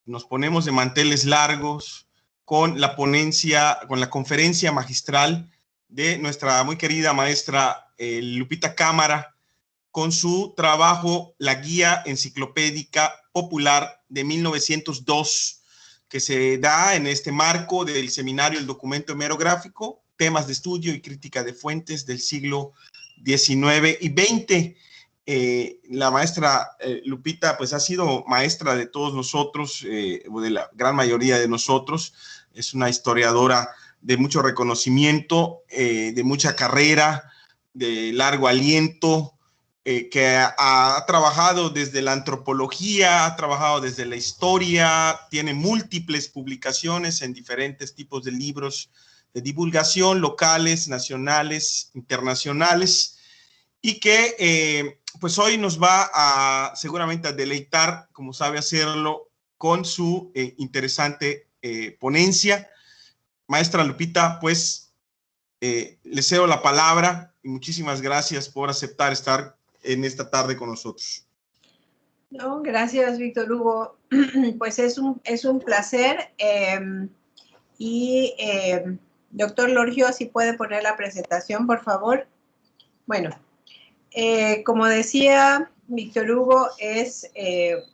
nos ponemos de manteles largos con la ponencia, con la conferencia magistral de nuestra muy querida maestra Lupita Cámara, con su trabajo La Guía Enciclopédica Popular de 1902, que se da en este marco del seminario El Documento Hemerográfico, temas de estudio y crítica de fuentes del siglo XIX y XX. La maestra Lupita pues ha sido maestra de todos nosotros, o de la gran mayoría de nosotros. Es una historiadora de mucho reconocimiento, de mucha carrera, de largo aliento, que ha trabajado desde la antropología, ha trabajado desde la historia, tiene múltiples publicaciones en diferentes tipos de libros de divulgación, locales, nacionales, internacionales, y que pues hoy nos va a seguramente a deleitar, como sabe hacerlo, con su interesante ponencia. Maestra Lupita, pues le cedo la palabra y muchísimas gracias por aceptar estar en esta tarde con nosotros. No, gracias, Víctor Hugo. Pues es un placer. Doctor Lorgio, si puede poner la presentación, por favor. Bueno, como decía Víctor Hugo, es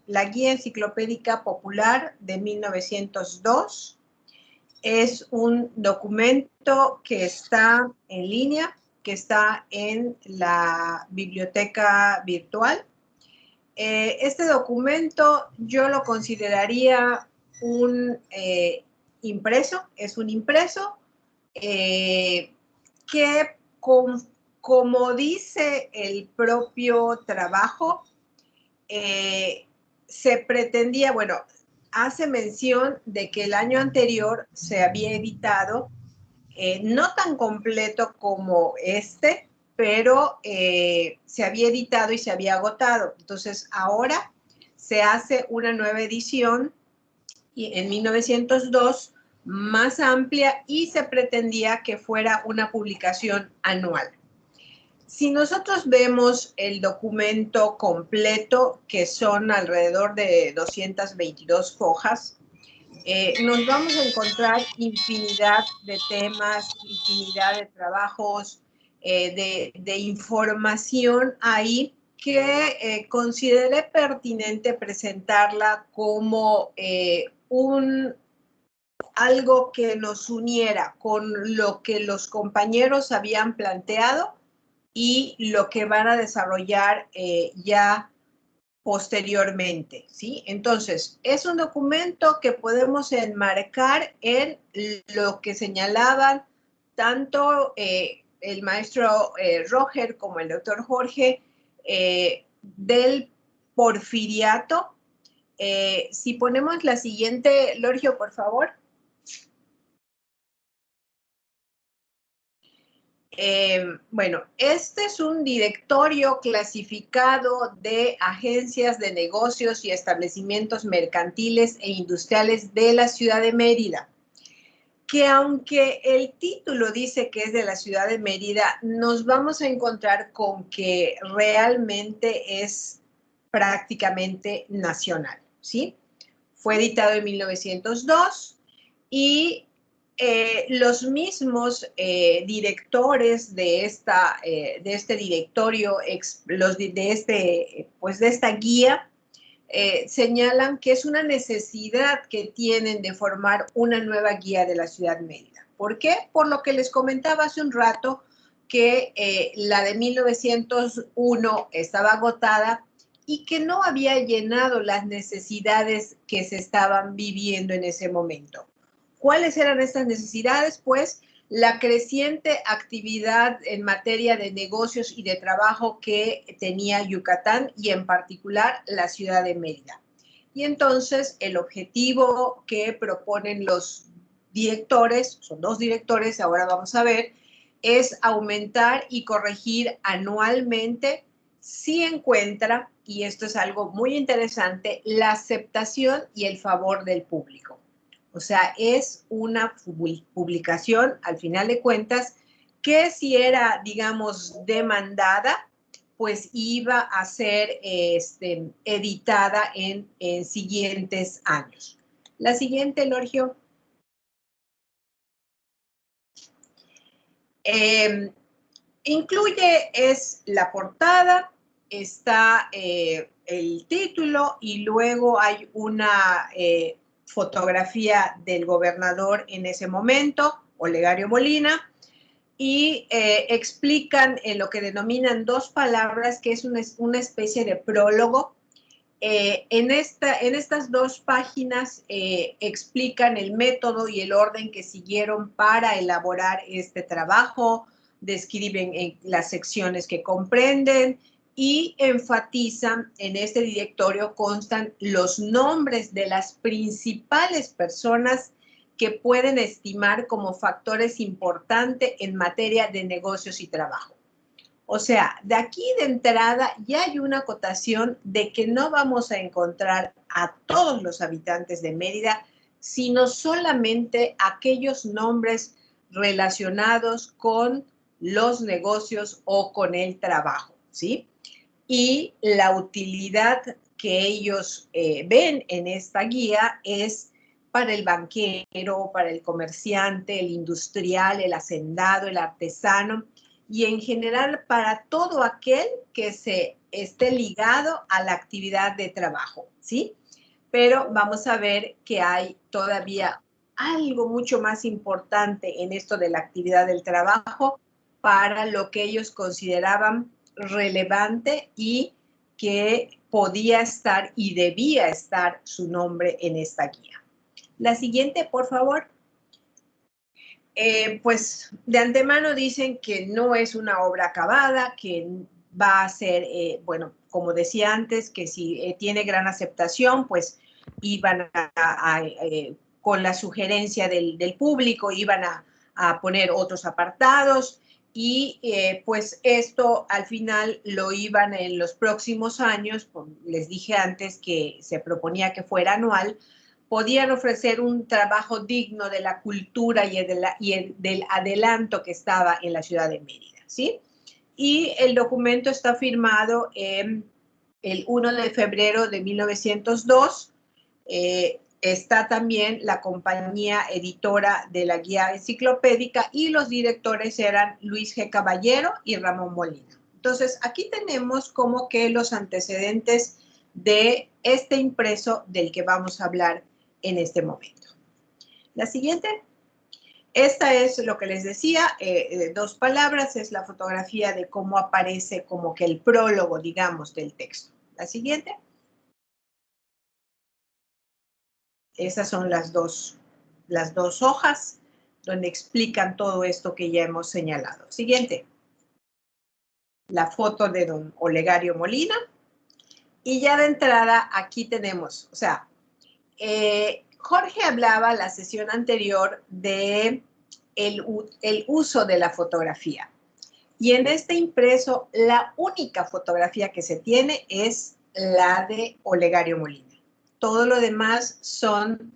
la Guía Enciclopédica Popular de 1902. Es un documento que está en línea, que está en la biblioteca virtual. Este documento yo lo consideraría un impreso, es un impreso que como dice el propio trabajo, se pretendía, bueno, hace mención de que el año anterior se había editado, no tan completo como este, pero se había editado y se había agotado. Entonces, ahora se hace una nueva edición y en 1902 más amplia y se pretendía que fuera una publicación anual. Si nosotros vemos el documento completo, que son alrededor de 222 hojas, nos vamos a encontrar infinidad de temas, infinidad de trabajos, de información ahí que consideré pertinente presentarla como algo que nos uniera con lo que los compañeros habían planteado y lo que van a desarrollar ya posteriormente, ¿sí? Entonces, es un documento que podemos enmarcar en lo que señalaban tanto el maestro Roger como el doctor Jorge del porfiriato. Si ponemos la siguiente, Lorgio, por favor. Bueno, este es un directorio clasificado de agencias de negocios y establecimientos mercantiles e industriales de la ciudad de Mérida, que aunque el título dice que es de la ciudad de Mérida, nos vamos a encontrar con que realmente es prácticamente nacional, ¿sí? Fue editado en 1902 y los mismos directores de este directorio, de esta guía, señalan que es una necesidad que tienen de formar una nueva guía de la ciudad Mérida. ¿Por qué? Por lo que les comentaba hace un rato, que la de 1901 estaba agotada y que no había llenado las necesidades que se estaban viviendo en ese momento. ¿Cuáles eran estas necesidades? Pues la creciente actividad en materia de negocios y de trabajo que tenía Yucatán y en particular la ciudad de Mérida. Y entonces el objetivo que proponen los directores, son dos directores, ahora vamos a ver, es aumentar y corregir anualmente si encuentra, y esto es algo muy interesante, la aceptación y el favor del público. O sea, es una publicación, al final de cuentas, que si era, digamos, demandada, pues iba a ser editada en siguientes años. La siguiente, Lorgio. Incluye, es la portada, está el título y luego hay una fotografía del gobernador en ese momento, Olegario Molina, y explican en lo que denominan dos palabras, que es una especie de prólogo. En estas dos páginas explican el método y el orden que siguieron para elaborar este trabajo, describen las secciones que comprenden y enfatizan, en este directorio constan los nombres de las principales personas que pueden estimar como factores importantes en materia de negocios y trabajo. O sea, de aquí de entrada ya hay una acotación de que no vamos a encontrar a todos los habitantes de Mérida, sino solamente aquellos nombres relacionados con los negocios o con el trabajo, ¿sí? Y la utilidad que ellos ven en esta guía es para el banquero, para el comerciante, el industrial, el hacendado, el artesano, y en general para todo aquel que se esté ligado a la actividad de trabajo, ¿sí? Pero vamos a ver que hay todavía algo mucho más importante en esto de la actividad del trabajo para lo que ellos consideraban relevante y que podía estar y debía estar su nombre en esta guía. La siguiente, por favor. Pues de antemano dicen que no es una obra acabada, que va a ser, bueno, como decía antes, que si tiene gran aceptación, pues iban con la sugerencia del público, iban a poner otros apartados y pues esto al final lo iban en los próximos años, les dije antes que se proponía que fuera anual, podían ofrecer un trabajo digno de la cultura y del adelanto que estaba en la ciudad de Mérida, ¿sí? Y el documento está firmado el 1 de febrero de 1902. Está también la compañía editora de la guía enciclopédica y los directores eran Luis G. Caballero y Ramón Molina. Entonces, aquí tenemos como que los antecedentes de este impreso del que vamos a hablar en este momento. La siguiente. Esta es lo que les decía, dos palabras, es la fotografía de cómo aparece como que el prólogo, digamos, del texto. La siguiente. Esas son las dos hojas donde explican todo esto que ya hemos señalado. Siguiente. La foto de don Olegario Molina. Y ya de entrada aquí tenemos, o sea, Jorge hablaba la sesión anterior de el uso de la fotografía. Y en este impreso, la única fotografía que se tiene es la de Olegario Molina. Todo lo demás son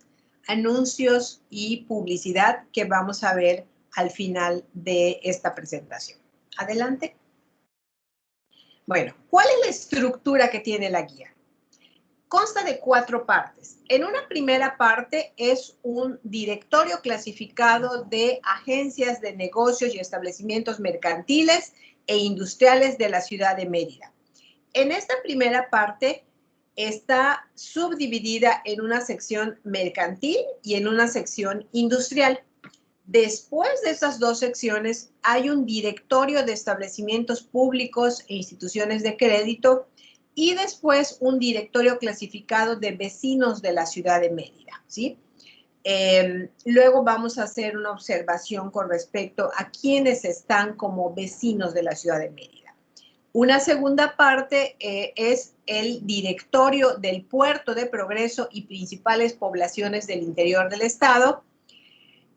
anuncios y publicidad que vamos a ver al final de esta presentación. Adelante. Bueno, ¿cuál es la estructura que tiene la guía? Consta de 4 partes. En una primera parte es un directorio clasificado de agencias de negocios y establecimientos mercantiles e industriales de la ciudad de Mérida. En esta primera parte está subdividida en una sección mercantil y en una sección industrial. Después de estas dos secciones hay un directorio de establecimientos públicos e instituciones de crédito y después un directorio clasificado de vecinos de la ciudad de Mérida, ¿sí? Luego vamos a hacer una observación con respecto a quienes están como vecinos de la ciudad de Mérida. Una segunda parte es el directorio del puerto de Progreso y principales poblaciones del interior del estado,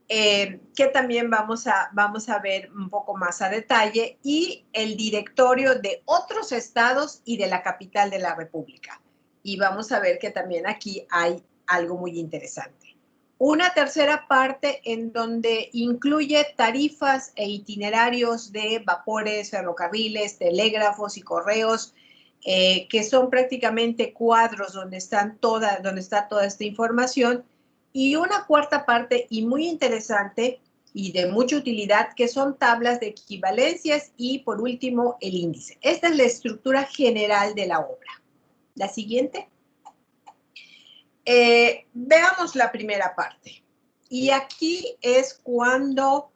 que también vamos a ver un poco más a detalle, y el directorio de otros estados y de la capital de la República. Y vamos a ver que también aquí hay algo muy interesante. Una tercera parte en donde incluye tarifas e itinerarios de vapores, ferrocarriles, telégrafos y correos, que son prácticamente cuadros donde está toda esta información. Y una cuarta parte, y muy interesante y de mucha utilidad, que son tablas de equivalencias y, por último, el índice. Esta es la estructura general de la obra. La siguiente. Veamos la primera parte. Y aquí es cuando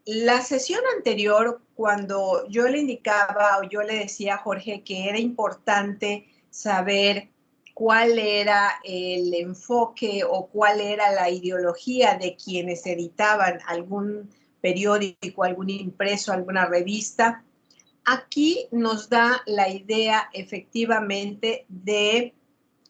la sesión anterior, cuando yo le indicaba o yo le decía a Jorge que era importante saber cuál era el enfoque o cuál era la ideología de quienes editaban algún periódico, algún impreso, alguna revista, aquí nos da la idea efectivamente de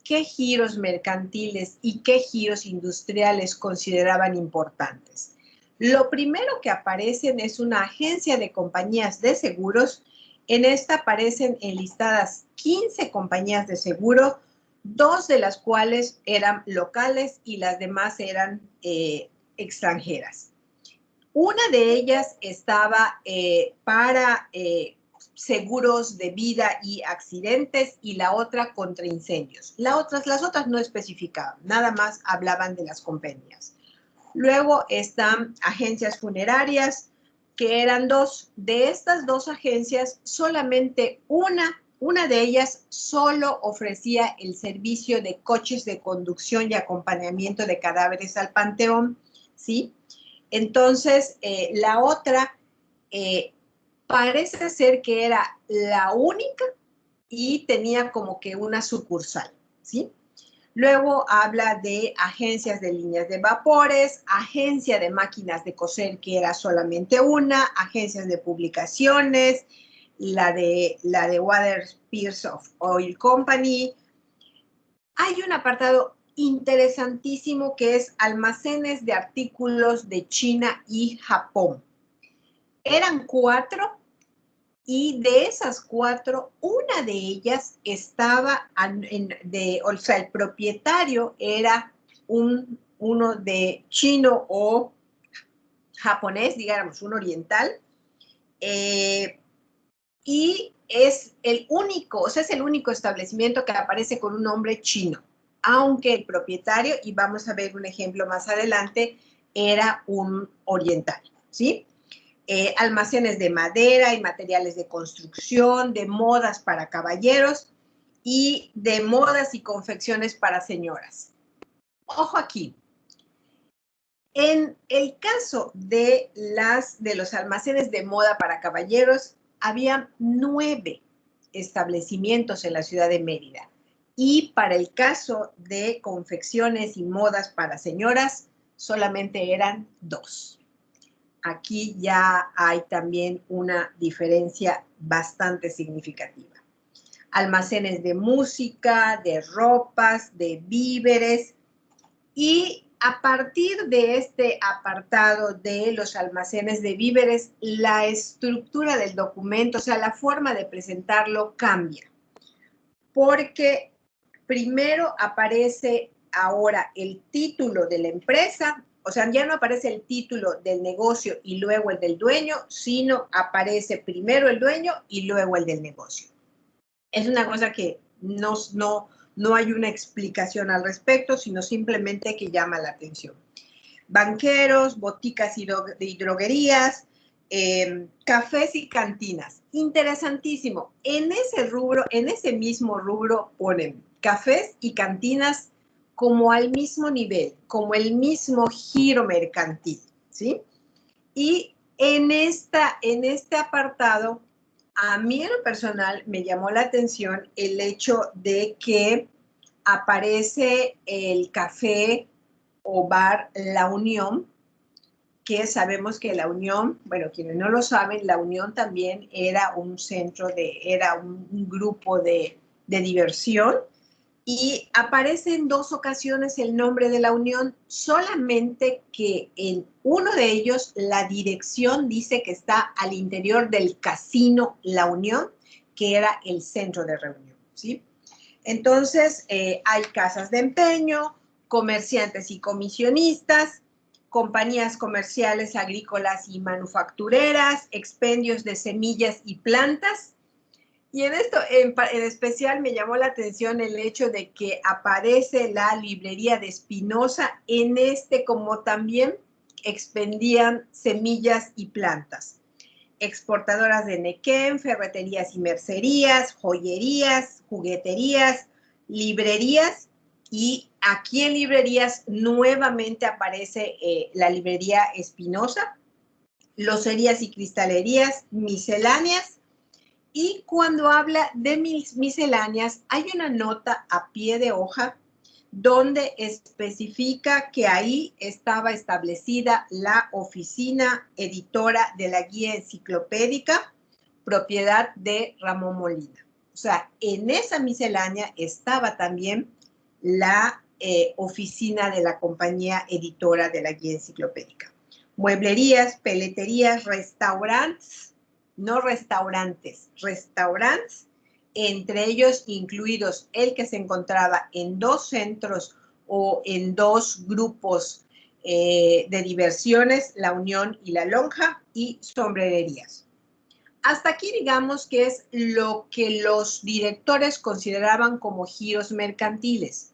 qué giros mercantiles y qué giros industriales consideraban importantes. Lo primero que aparecen es una agencia de compañías de seguros. En esta aparecen enlistadas 15 compañías de seguro, 2 de las cuales eran locales y las demás eran extranjeras. Una de ellas estaba para seguros de vida y accidentes y la otra contra incendios. Las otras no especificaban, nada más hablaban de las compañías. Luego están agencias funerarias, que eran 2. De estas 2 agencias, solamente una de ellas solo ofrecía el servicio de coches de conducción y acompañamiento de cadáveres al panteón, ¿sí? Entonces, la otra parece ser que era la única y tenía como que una sucursal, ¿sí? Luego habla de agencias de líneas de vapores, agencia de máquinas de coser, que era solamente una, agencias de publicaciones, la de Water-Pierce Oil Company. Hay un apartado interesantísimo que es almacenes de artículos de China y Japón. Eran 4 y de esas 4, una de ellas estaba, o sea, el propietario era uno de chino o japonés, digamos, un oriental, y es el único, o sea, es el único establecimiento que aparece con un nombre chino, aunque el propietario, y vamos a ver un ejemplo más adelante, era un oriental, ¿sí? Almacenes de madera y materiales de construcción, de modas para caballeros y de modas y confecciones para señoras. Ojo aquí. En el caso de los almacenes de moda para caballeros, había 9 establecimientos en la ciudad de Mérida. Y para el caso de confecciones y modas para señoras, solamente eran 2. Aquí ya hay también una diferencia bastante significativa. Almacenes de música, de ropas, de víveres, y a partir de este apartado de los almacenes de víveres, la estructura del documento, o sea, la forma de presentarlo cambia, porque primero aparece ahora el título de la empresa. O sea, ya no aparece el título del negocio y luego el del dueño, sino aparece primero el dueño y luego el del negocio. Es una cosa que no hay una explicación al respecto, sino simplemente que llama la atención. Banqueros, boticas y droguerías, cafés y cantinas. Interesantísimo. En ese rubro, en ese mismo rubro ponen cafés y cantinas como al mismo nivel, como el mismo giro mercantil, ¿sí? Y en este apartado, a mí en lo personal me llamó la atención el hecho de que aparece el café o bar La Unión, que sabemos que La Unión, bueno, quienes no lo saben, La Unión también era un era un grupo de diversión, y aparece en 2 ocasiones el nombre de La Unión, solamente que en uno de ellos la dirección dice que está al interior del casino La Unión, que era el centro de reunión, ¿sí? Entonces, hay casas de empeño, comerciantes y comisionistas, compañías comerciales, agrícolas y manufactureras, expendios de semillas y plantas, Y en esto, en especial, me llamó la atención el hecho de que aparece la librería de Espinosa en como también expendían semillas y plantas. Exportadoras de nequén, ferreterías y mercerías, joyerías, jugueterías, librerías, y aquí en librerías nuevamente aparece la librería Espinosa, locerías y cristalerías, misceláneas. Y cuando habla de misceláneas, hay una nota a pie de hoja donde especifica que ahí estaba establecida la oficina editora de la guía enciclopédica, propiedad de Ramón Molina. O sea, en esa miscelánea estaba también la oficina de la compañía editora de la guía enciclopédica. Mueblerías, peleterías, restaurantes, no restaurantes, restaurantes, entre ellos incluidos el que se encontraba en 2 centros o en 2 grupos de diversiones, La Unión y La Lonja, y sombrererías. Hasta aquí digamos que es lo que los directores consideraban como giros mercantiles.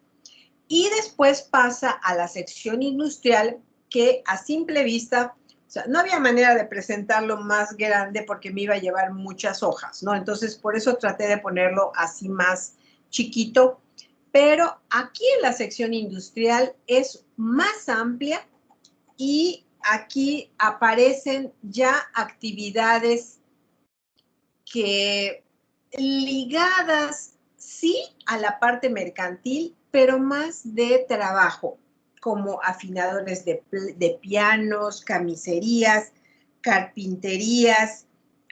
Y después pasa a la sección industrial, que a simple vista, o sea, no había manera de presentarlo más grande porque me iba a llevar muchas hojas, ¿no? Entonces, por eso traté de ponerlo así más chiquito. Pero aquí en la sección industrial es más amplia y aquí aparecen ya actividades que ligadas, sí, a la parte mercantil, pero más de trabajo, como afinadores de pianos, camiserías, carpinterías,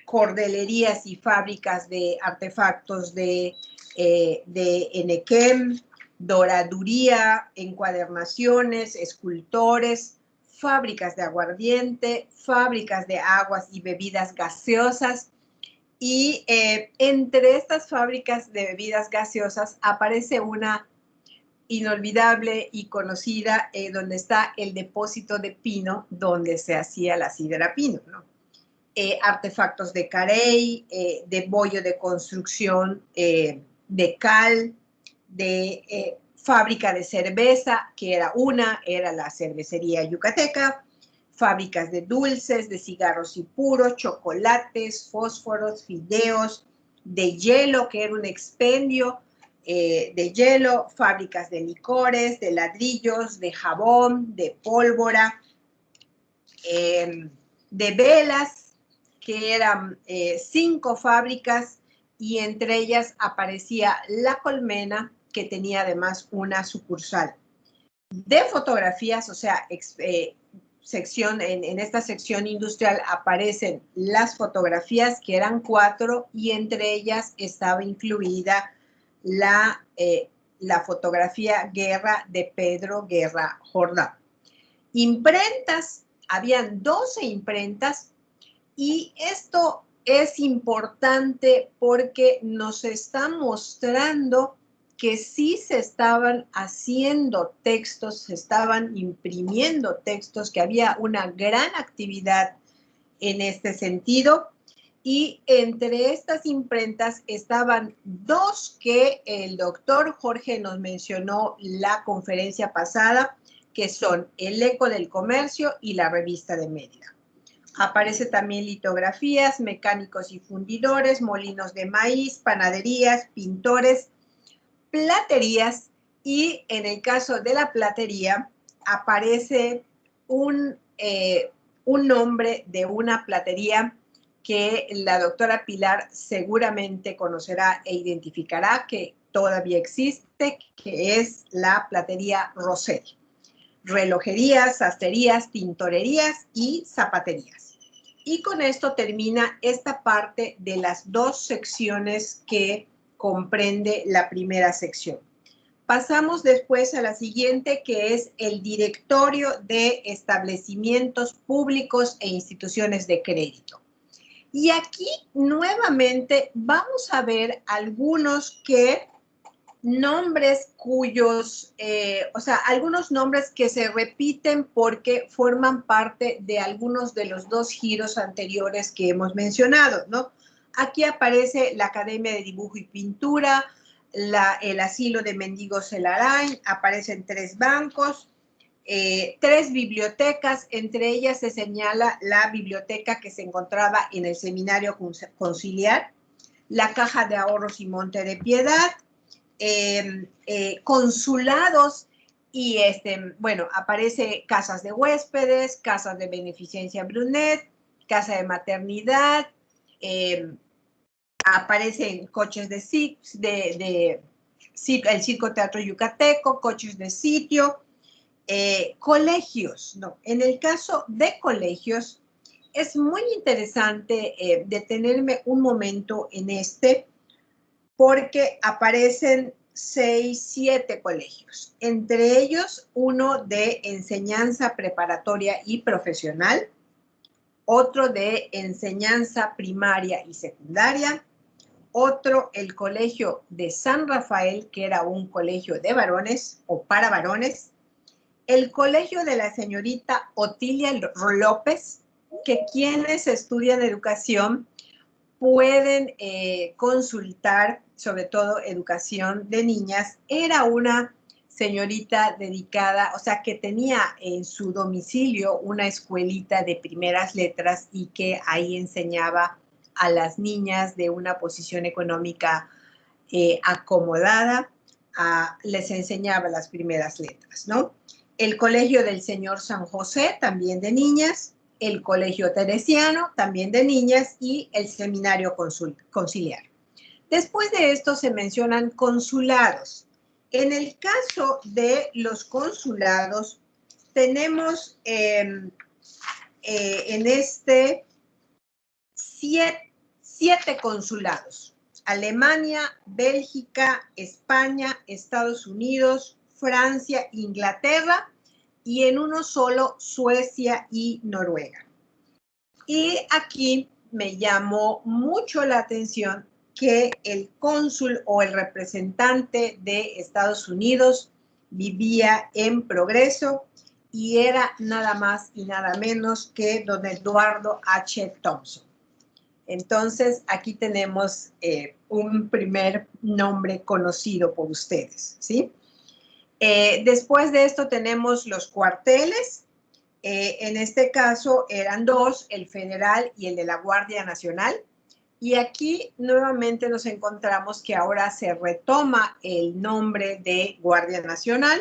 cordelerías y fábricas de artefactos de enequén, doraduría, encuadernaciones, escultores, fábricas de aguardiente, fábricas de aguas y bebidas gaseosas. Y entre estas fábricas de bebidas gaseosas aparece una inolvidable y conocida, donde está el depósito de pino donde se hacía la sidra pino, ¿no? Artefactos de carey, de bollo de construcción, de cal, de fábrica de cerveza, que era la cervecería yucateca, fábricas de dulces, de cigarros y puros, chocolates, fósforos, fideos, de hielo, que era un expendio de hielo, fábricas de licores, de ladrillos, de jabón, de pólvora, de velas, que eran 5 fábricas, y entre ellas aparecía La Colmena, que tenía además una sucursal. De fotografías, o sea, en esta sección industrial aparecen las fotografías, que eran 4, y entre ellas estaba incluida la fotografía Guerra de Pedro Guerra Jordán. Imprentas, habían 12 imprentas, y esto es importante porque nos está mostrando que sí se estaban haciendo textos, se estaban imprimiendo textos, que había una gran actividad en este sentido. Y entre estas imprentas estaban 2 que el doctor Jorge nos mencionó la conferencia pasada, que son El Eco del Comercio y la Revista de Mérida. Aparece también litografías, mecánicos y fundidores, molinos de maíz, panaderías, pintores, platerías, y en el caso de la platería aparece un nombre de una platería que la doctora Pilar seguramente conocerá e identificará, que todavía existe, que es la platería Rossetti. Relojerías, sastrerías, tintorerías y zapaterías. Y con esto termina esta parte de las 2 secciones que comprende la primera sección. Pasamos después a la siguiente, que es el directorio de establecimientos públicos e instituciones de crédito. Y aquí nuevamente vamos a ver algunos nombres cuyos, algunos nombres que se repiten porque forman parte de algunos de los 2 giros anteriores que hemos mencionado, ¿no? Aquí aparece la Academia de Dibujo y Pintura, el Asilo de Mendigos El Arañ, aparecen 3 bancos, 3 bibliotecas, entre ellas se señala la biblioteca que se encontraba en el Seminario Conciliar, la Caja de Ahorros y Monte de Piedad, consulados y, bueno, aparece casas de huéspedes, casas de beneficencia Brunet, casa de maternidad, aparecen coches el Circo Teatro Yucateco, coches de sitio, colegios, ¿no? En el caso de colegios, es muy interesante detenerme un momento en porque aparecen 6, 7 colegios, entre ellos uno de enseñanza preparatoria y profesional, otro de enseñanza primaria y secundaria, otro el colegio de San Rafael, que era un colegio de varones o para varones, el colegio de la señorita Otilia López, que quienes estudian educación pueden consultar, sobre todo educación de niñas. Era una señorita dedicada, o sea, que tenía en su domicilio una escuelita de primeras letras y que ahí enseñaba a las niñas de una posición económica acomodada, les enseñaba las primeras letras, ¿no? El Colegio del Señor San José, también de niñas, el Colegio Teresiano, también de niñas, y el Seminario Conciliar. Después de esto se mencionan consulados. En el caso de los consulados, tenemos en 7 consulados. Alemania, Bélgica, España, Estados Unidos, Francia, Inglaterra, y en uno solo Suecia y Noruega. Y aquí me llamó mucho la atención que el cónsul o el representante de Estados Unidos vivía en Progreso y era nada más y nada menos que don Eduardo H. Thompson. Entonces, aquí tenemos un primer nombre conocido por ustedes, ¿sí? Después de esto tenemos los cuarteles. En este caso eran 2, el federal y el de la Guardia Nacional. Y aquí nuevamente nos encontramos que ahora se retoma el nombre de Guardia Nacional.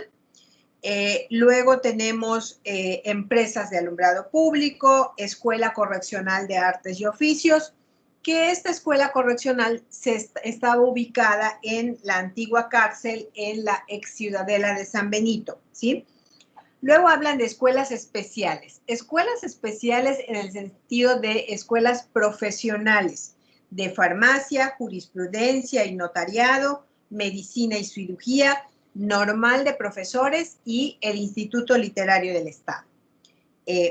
Luego tenemos empresas de alumbrado público, Escuela Correccional de Artes y Oficios, que esta escuela correccional estaba ubicada en la antigua cárcel en la ex ciudadela de San Benito, ¿sí? Luego hablan de escuelas especiales en el sentido de escuelas profesionales, de farmacia, jurisprudencia y notariado, medicina y cirugía, normal de profesores y el Instituto Literario del Estado.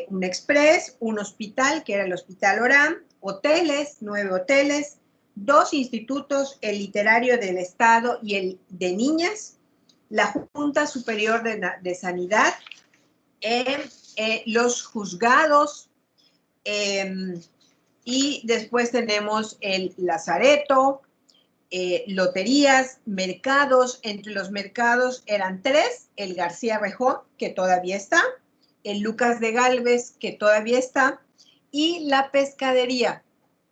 Un express, un hospital, que era el Hospital Orán, hoteles, 9 hoteles, 2 institutos, el Literario del Estado y el de Niñas, la Junta Superior de Sanidad, los juzgados, y después tenemos el Lazareto, loterías, mercados. Entre los mercados eran 3, el García Rejón, que todavía está, el Lucas de Gálvez, que todavía está, y la pescadería,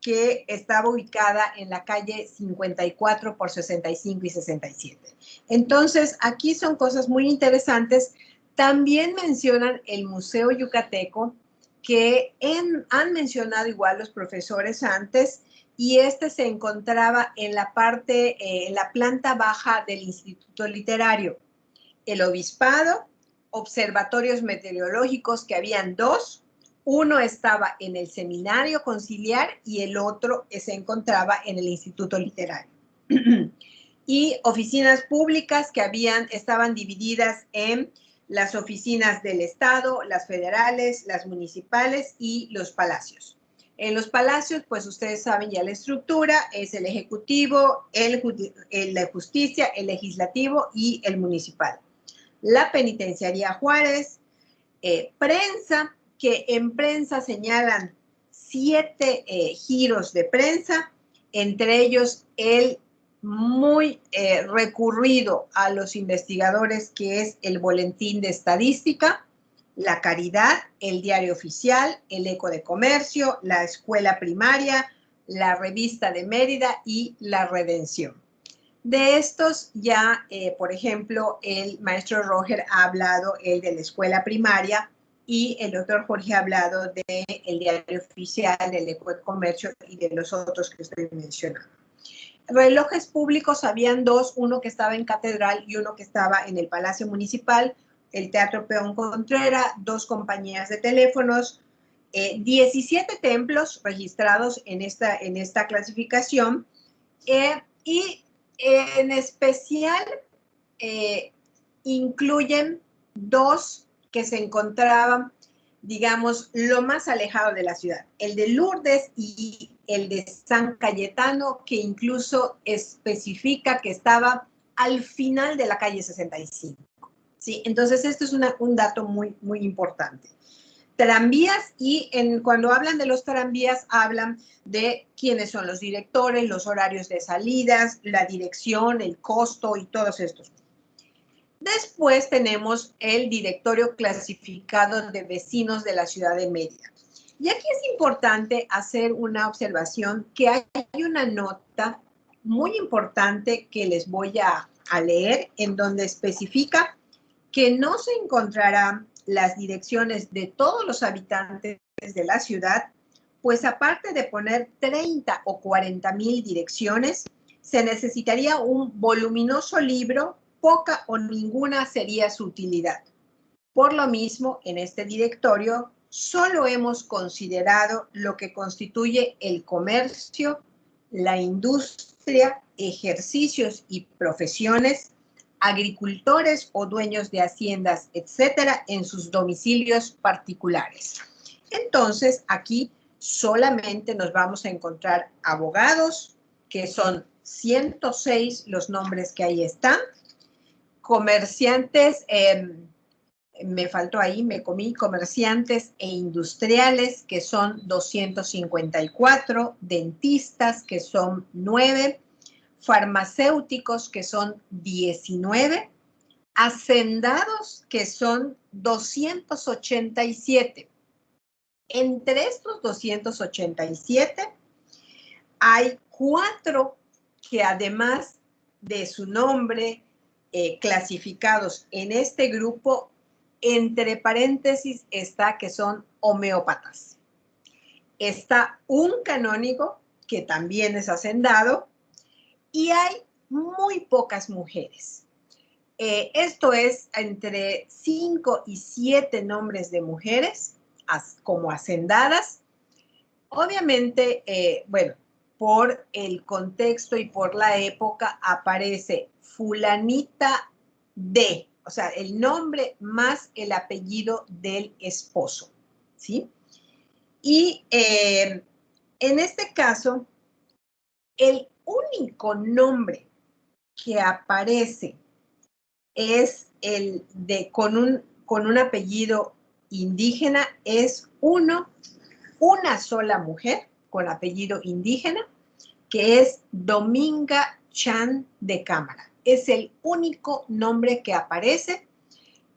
que estaba ubicada en la calle 54 por 65 y 67. Entonces, aquí son cosas muy interesantes. También mencionan el Museo Yucateco, que han mencionado igual los profesores antes, y se encontraba en la parte, en la planta baja del Instituto Literario. El Obispado, observatorios meteorológicos, que habían 2, uno estaba en el Seminario Conciliar y el otro se encontraba en el Instituto Literario. Y oficinas públicas que estaban divididas en las oficinas del Estado, las federales, las municipales y los palacios. En los palacios, pues ustedes saben ya la estructura, es el Ejecutivo, la Justicia, el Legislativo y el Municipal. La Penitenciaría Juárez, prensa, que en prensa señalan 7 giros de prensa, entre ellos el muy recurrido a los investigadores, que es el Boletín de Estadística, La Caridad, el Diario Oficial, el Eco de Comercio, la Escuela Primaria, la Revista de Mérida y la Redención. De estos ya, por ejemplo, el maestro Roger ha hablado, el de la Escuela Primaria, y el doctor Jorge ha hablado del Diario Oficial, del Eco de Comercio y de los otros que estoy mencionando. Relojes públicos habían dos, uno que estaba en Catedral y uno que estaba en el Palacio Municipal, el Teatro Peón Contreras, dos compañías de teléfonos, 17 templos registrados en esta clasificación, y en especial incluyen dos que se encontraban, digamos, lo más alejado de la ciudad, el de Lourdes y el de San Cayetano, que incluso especifica que estaba al final de la calle 65. ¿Sí? Entonces, esto es un dato muy, muy importante. Tranvías, y cuando hablan de los tranvías, hablan de quiénes son los directores, los horarios de salidas, la dirección, el costo y todos estos. Después tenemos el directorio clasificado de vecinos de la ciudad de Mérida. Y aquí es importante hacer una observación, que hay una nota muy importante que les voy a leer, en donde especifica que no se encontrarán las direcciones de todos los habitantes de la ciudad, pues aparte de poner 30 o 40,000 direcciones, se necesitaría un voluminoso libro. Poca o ninguna sería su utilidad. Por lo mismo, en este directorio solo hemos considerado lo que constituye el comercio, la industria, ejercicios y profesiones, agricultores o dueños de haciendas, etcétera, en sus domicilios particulares. Entonces, aquí solamente nos vamos a encontrar abogados, que son 106 los nombres que ahí están, comerciantes, me faltó ahí, me comí, comerciantes e industriales, que son 254, dentistas, que son 9, farmacéuticos, que son 19, hacendados, que son 287. Entre estos 287 hay 4 que, además de su nombre, clasificados en este grupo, entre paréntesis está que son homeópatas. Está un canónigo, que también es hacendado, y hay muy pocas mujeres. Esto es entre 5 y 7 nombres de mujeres como hacendadas. Obviamente, bueno, por el contexto y por la época aparece fulanita de, o sea, el nombre más el apellido del esposo, ¿sí? Y en este caso, el único nombre que aparece es el de con un apellido indígena, es una sola mujer con apellido indígena, que es Dominga Chan de Cámara. Es el único nombre que aparece,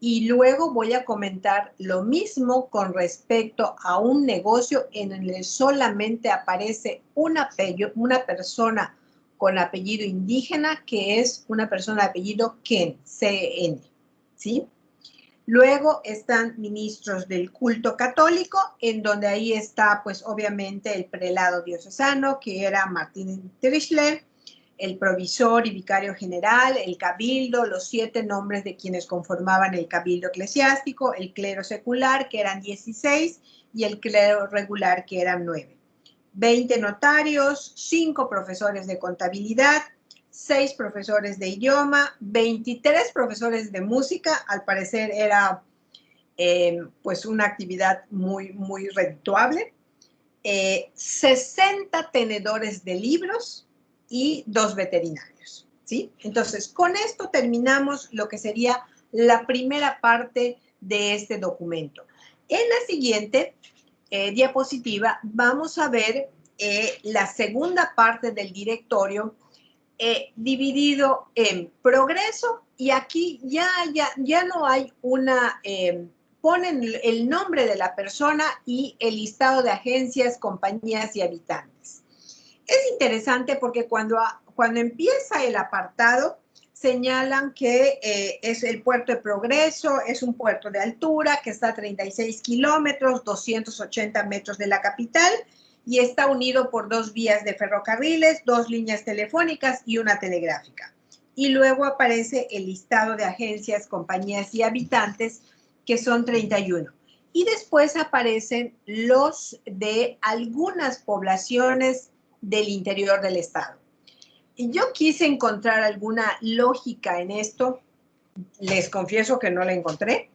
y luego voy a comentar lo mismo con respecto a un negocio en el que solamente aparece una persona con apellido indígena, que es una persona de apellido Ken, C-N, ¿sí? Luego están ministros del culto católico, en donde ahí está, pues, obviamente, el prelado diocesano, que era Martín Trischler, el provisor y vicario general, el cabildo, los 7 nombres de quienes conformaban el cabildo eclesiástico, el clero secular, que eran 16, y el clero regular, que eran 9. 20 notarios, 5 profesores de contabilidad, 6 profesores de idioma, 23 profesores de música. Al parecer era pues una actividad muy, muy redituable. 60 tenedores de libros y 2 veterinarios, ¿sí? Entonces, con esto terminamos lo que sería la primera parte de este documento. En la siguiente diapositiva vamos a ver la segunda parte del directorio dividido en progreso, y aquí ya no hay una, ponen el nombre de la persona y el listado de agencias, compañías y habitantes. Es interesante porque cuando empieza el apartado, señalan que es el puerto de Progreso, es un puerto de altura que está a 36 kilómetros, 280 metros de la capital, y está unido por 2 vías de ferrocarriles, 2 líneas telefónicas y una telegráfica. Y luego aparece el listado de agencias, compañías y habitantes, que son 31. Y después aparecen los de algunas poblaciones del interior del estado. Y yo quise encontrar alguna lógica en esto. Les confieso que no la encontré.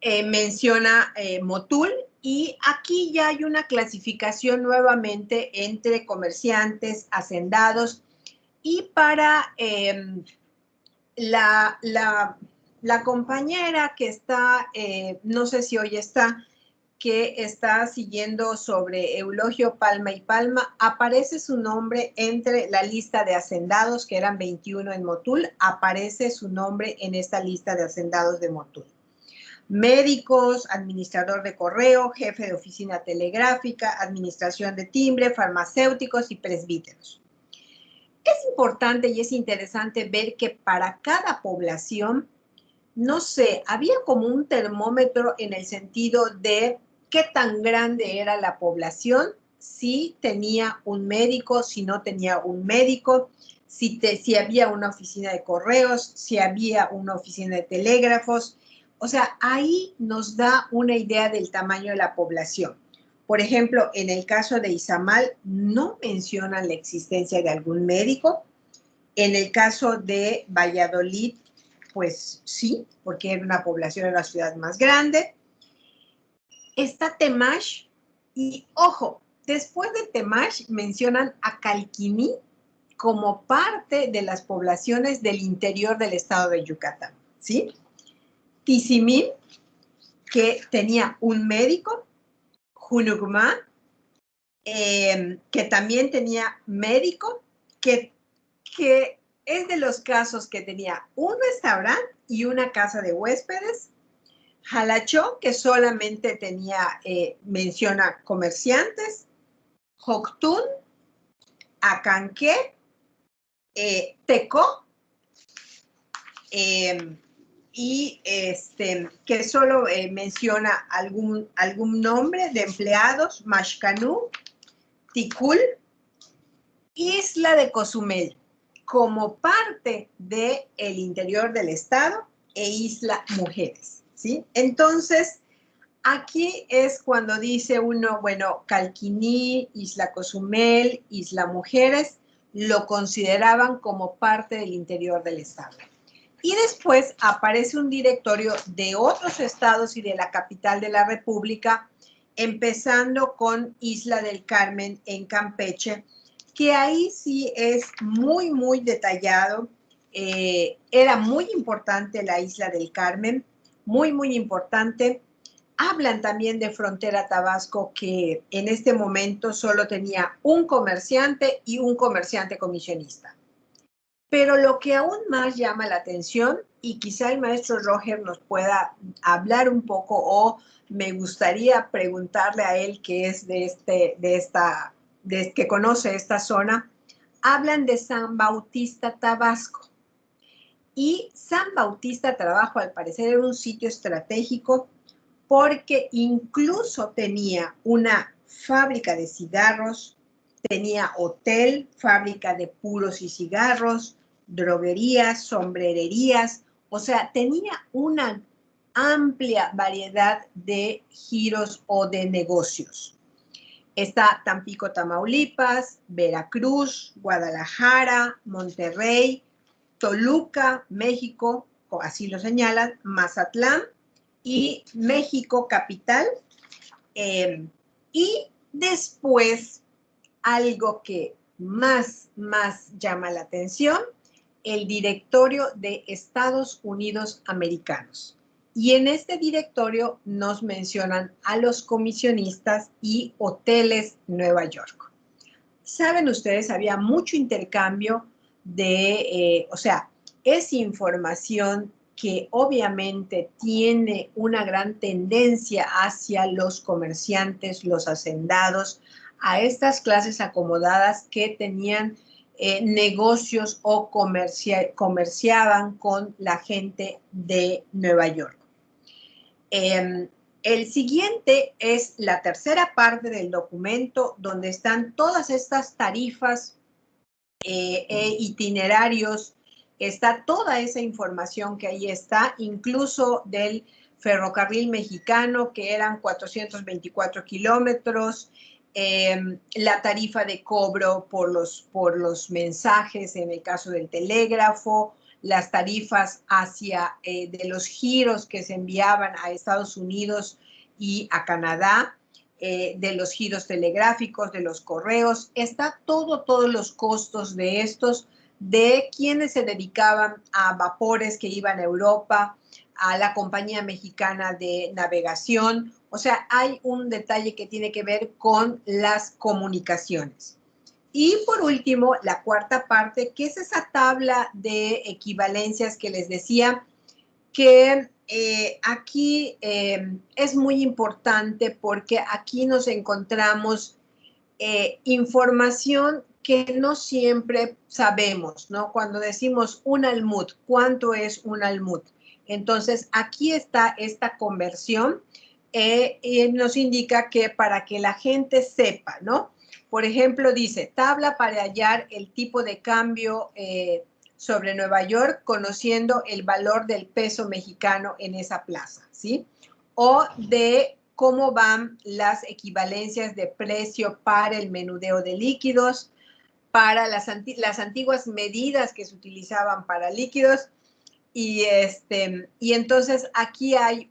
Menciona Motul, y aquí ya hay una clasificación nuevamente entre comerciantes, hacendados, y para la compañera que está, no sé si hoy está, que está siguiendo sobre Eulogio Palma y Palma, aparece su nombre entre la lista de hacendados, que eran 21 en Motul, aparece su nombre en esta lista de hacendados de Motul. Médicos, administrador de correo, jefe de oficina telegráfica, administración de timbre, farmacéuticos y presbíteros. Es importante y es interesante ver que para cada población, no sé, había como un termómetro en el sentido de qué tan grande era la población, si tenía un médico, si no tenía un médico, si había una oficina de correos, si había una oficina de telégrafos. O sea, ahí nos da una idea del tamaño de la población. Por ejemplo, en el caso de Izamal, no mencionan la existencia de algún médico. En el caso de Valladolid, pues sí, porque era una población, era la ciudad más grande. Está Temash, y ojo, después de Temash mencionan a Calquiní como parte de las poblaciones del interior del estado de Yucatán, ¿sí? Tizimín, que tenía un médico, Junucmá, que también tenía médico, que es de los casos que tenía un restaurante y una casa de huéspedes. Jalachó, que solamente tenía, menciona comerciantes. Joctún, Acanqué, Tecó, y que solo menciona algún nombre de empleados, Mashcanú, Ticul, Isla de Cozumel, como parte del interior del estado, e Isla Mujeres, ¿sí? Entonces, aquí es cuando dice uno, bueno, Calquiní, Isla Cozumel, Isla Mujeres, lo consideraban como parte del interior del estado. Y después aparece un directorio de otros estados y de la capital de la República, empezando con Isla del Carmen en Campeche, que ahí sí es muy, muy detallado. Era muy importante la Isla del Carmen, muy, muy importante. Hablan también de Frontera Tabasco, que en este momento solo tenía un comerciante y un comerciante comisionista. Pero lo que aún más llama la atención, y quizá el maestro Roger nos pueda hablar un poco, o me gustaría preguntarle a él, que es que conoce esta zona, hablan de San Bautista, Tabasco. Y San Bautista, Tabasco, al parecer era un sitio estratégico, porque incluso tenía una fábrica de cigarros, tenía hotel, fábrica de puros y cigarros, droguerías, sombrererías, o sea, tenía una amplia variedad de giros o de negocios. Está Tampico, Tamaulipas, Veracruz, Guadalajara, Monterrey, Toluca, México, así lo señalan, Mazatlán y México capital. Y después, algo que más llama la atención, el directorio de Estados Unidos Americanos. Y en este directorio nos mencionan a los comisionistas y hoteles Nueva York. Saben ustedes, había mucho intercambio de, o sea, es información que obviamente tiene una gran tendencia hacia los comerciantes, los hacendados, a estas clases acomodadas que tenían negocios o comerciaban con la gente de Nueva York. El siguiente es la tercera parte del documento donde están todas estas tarifas e itinerarios. Está toda esa información que ahí está, incluso del ferrocarril mexicano, que eran 424 kilómetros, la tarifa de cobro por los mensajes en el caso del telégrafo, las tarifas de los giros que se enviaban a Estados Unidos y a Canadá, de los giros telegráficos, de los correos, está todos los costos de estos, de quienes se dedicaban a vapores que iban a Europa, a la Compañía Mexicana de Navegación. O sea, hay un detalle que tiene que ver con las comunicaciones. Y por último, la cuarta parte, que es esa tabla de equivalencias que les decía, que aquí es muy importante porque aquí nos encontramos información que no siempre sabemos, ¿no? Cuando decimos un almud, ¿cuánto es un almud? Entonces, aquí está esta conversión y nos indica que para que la gente sepa, ¿no? Por ejemplo, dice, tabla para hallar el tipo de cambio sobre Nueva York, conociendo el valor del peso mexicano en esa plaza, ¿sí? O de cómo van las equivalencias de precio para el menudeo de líquidos, para las antiguas medidas que se utilizaban para líquidos. Y entonces aquí hay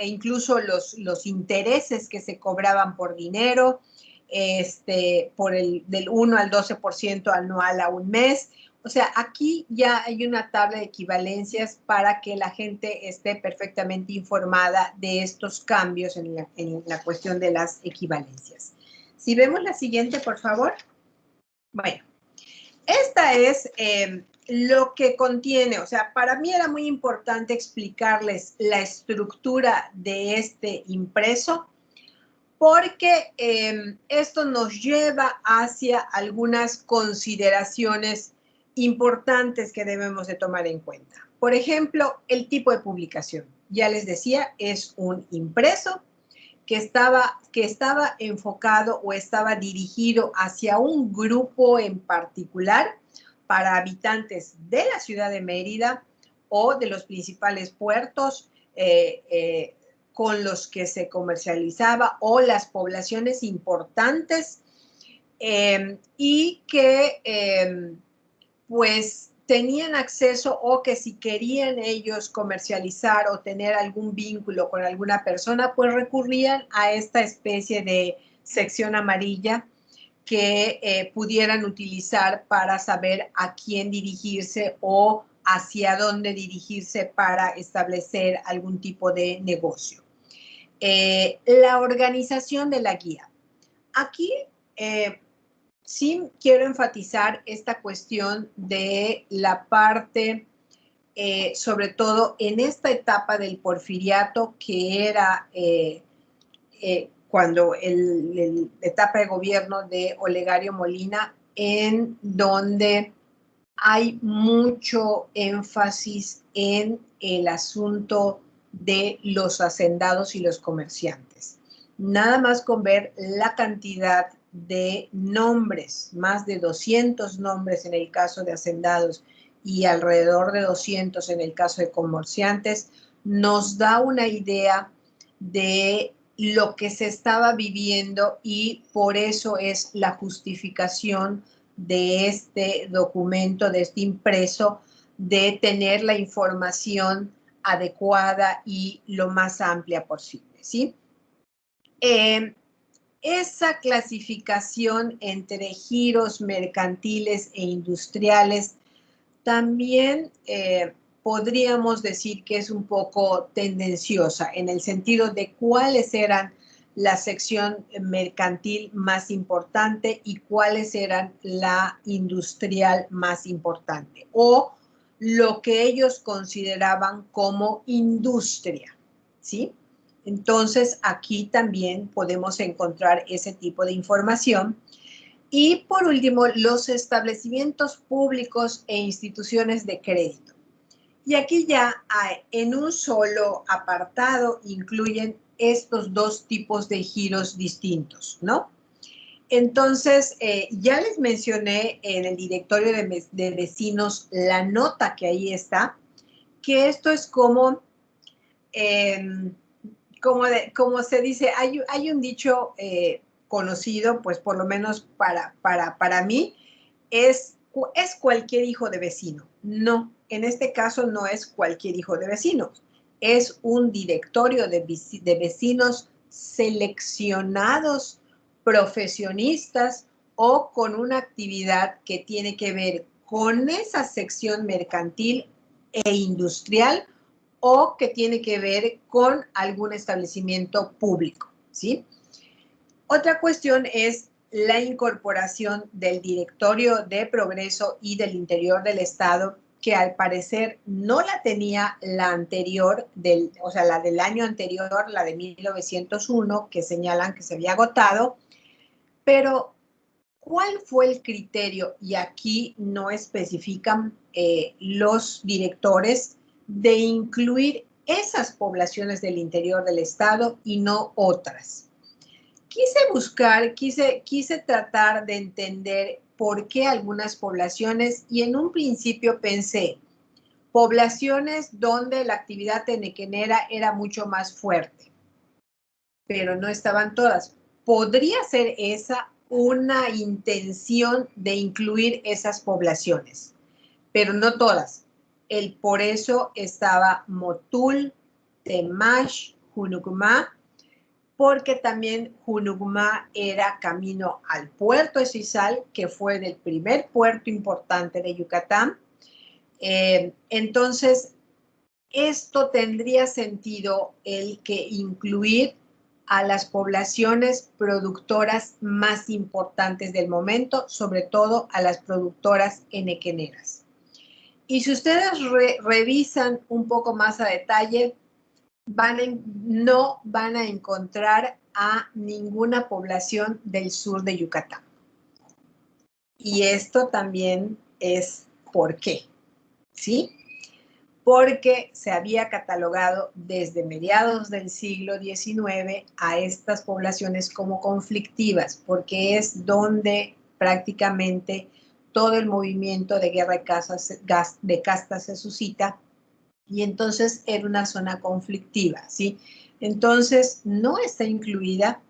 incluso los intereses que se cobraban por dinero, del 1 al 12% anual a un mes. O sea, aquí ya hay una tabla de equivalencias para que la gente esté perfectamente informada de estos cambios en la cuestión de las equivalencias. Si vemos la siguiente, por favor. Bueno, esta es lo que contiene, o sea, para mí era muy importante explicarles la estructura de este impreso, porque esto nos lleva hacia algunas consideraciones importantes que debemos de tomar en cuenta. Por ejemplo, el tipo de publicación. Ya les decía, es un impreso que estaba enfocado o estaba dirigido hacia un grupo en particular para habitantes de la ciudad de Mérida o de los principales puertos con los que se comercializaba o las poblaciones importantes y que pues tenían acceso o que si querían ellos comercializar o tener algún vínculo con alguna persona, pues recurrían a esta especie de sección amarilla que pudieran utilizar para saber a quién dirigirse o hacia dónde dirigirse para establecer algún tipo de negocio. La organización de la guía. Aquí sí quiero enfatizar esta cuestión de la parte, sobre todo en esta etapa del porfiriato, que era cuando la etapa de gobierno de Olegario Molina, en donde hay mucho énfasis en el asunto de los hacendados y los comerciantes. Nada más con ver la cantidad de nombres, más de 200 nombres en el caso de hacendados y alrededor de 200 en el caso de comerciantes, nos da una idea de lo que se estaba viviendo y por eso es la justificación de este documento, de este impreso, de tener la información adecuada y lo más amplia posible, ¿sí? Esa clasificación entre giros mercantiles e industriales también podríamos decir que es un poco tendenciosa en el sentido de cuáles eran la sección mercantil más importante y cuáles eran la industrial más importante, o lo que ellos consideraban como industria, ¿sí? Entonces, aquí también podemos encontrar ese tipo de información. Y por último, los establecimientos públicos e instituciones de crédito. Y aquí ya en un solo apartado incluyen estos dos tipos de giros distintos, ¿no? Entonces, ya les mencioné en el directorio de vecinos la nota que ahí está, que esto es como, como se dice, hay un dicho conocido, pues por lo menos para mí, es cualquier hijo de vecino. No, en este caso no es cualquier hijo de vecino, es un directorio de vecinos seleccionados, profesionistas o con una actividad que tiene que ver con esa sección mercantil e industrial o que tiene que ver con algún establecimiento público, ¿sí? Otra cuestión es la incorporación del Directorio de Progreso y del Interior del Estado, que al parecer no la tenía la anterior, o sea, la del año anterior, la de 1901, que señalan que se había agotado, pero ¿cuál fue el criterio? Y aquí no especifican los directores de incluir esas poblaciones del interior del estado y no otras. Quise tratar de entender por qué algunas poblaciones, y en un principio pensé, poblaciones donde la actividad enequenera era mucho más fuerte, pero no estaban todas. Podría ser esa una intención de incluir esas poblaciones, pero no todas. Por eso estaba Motul, Temash, Junucumá, porque también Junucumá era camino al puerto de Sisal, que fue el primer puerto importante de Yucatán. Entonces, esto tendría sentido el que incluir a las poblaciones productoras más importantes del momento, sobre todo a las productoras enequeneras. Y si ustedes revisan un poco más a detalle, no van a encontrar a ninguna población del sur de Yucatán. Y esto también es por qué, ¿sí? Porque se había catalogado desde mediados del siglo XIX a estas poblaciones como conflictivas, porque es donde prácticamente todo el movimiento de guerra de castas se suscita, y entonces era una zona conflictiva, ¿sí? Entonces no está incluida,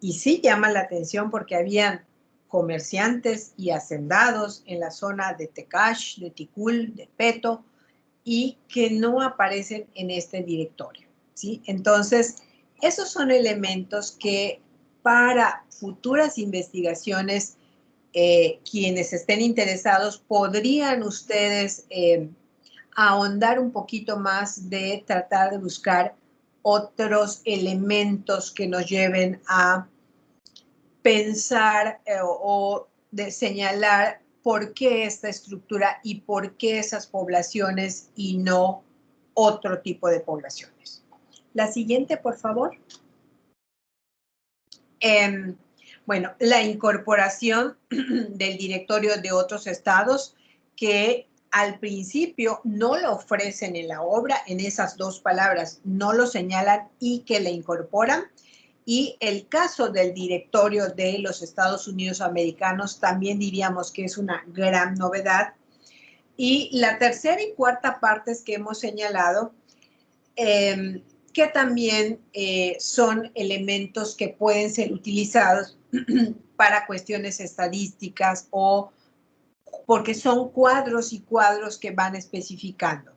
y sí llama la atención porque habían comerciantes y hacendados en la zona de Tecash, de Ticul, de Peto, y que no aparecen en este directorio, ¿sí? Entonces, esos son elementos que para futuras investigaciones, quienes estén interesados, podrían ustedes ahondar un poquito más de tratar de buscar otros elementos que nos lleven a pensar o de señalar por qué esta estructura y por qué esas poblaciones y no otro tipo de poblaciones. La siguiente, por favor. Bueno, la incorporación del directorio de otros estados que al principio no lo ofrecen en la obra, en esas dos palabras, no lo señalan y que le incorporan. Y el caso del directorio de los Estados Unidos americanos también diríamos que es una gran novedad. Y la tercera y cuarta partes que hemos señalado, que también son elementos que pueden ser utilizados para cuestiones estadísticas o porque son cuadros y cuadros que van especificando.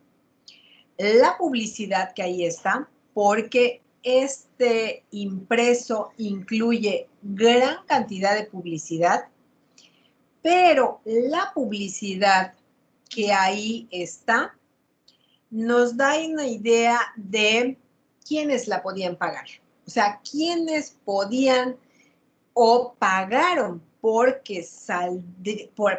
La publicidad que ahí está, porque este impreso incluye gran cantidad de publicidad, pero la publicidad que ahí está nos da una idea de quiénes la podían pagar. O sea, quiénes podían o pagaron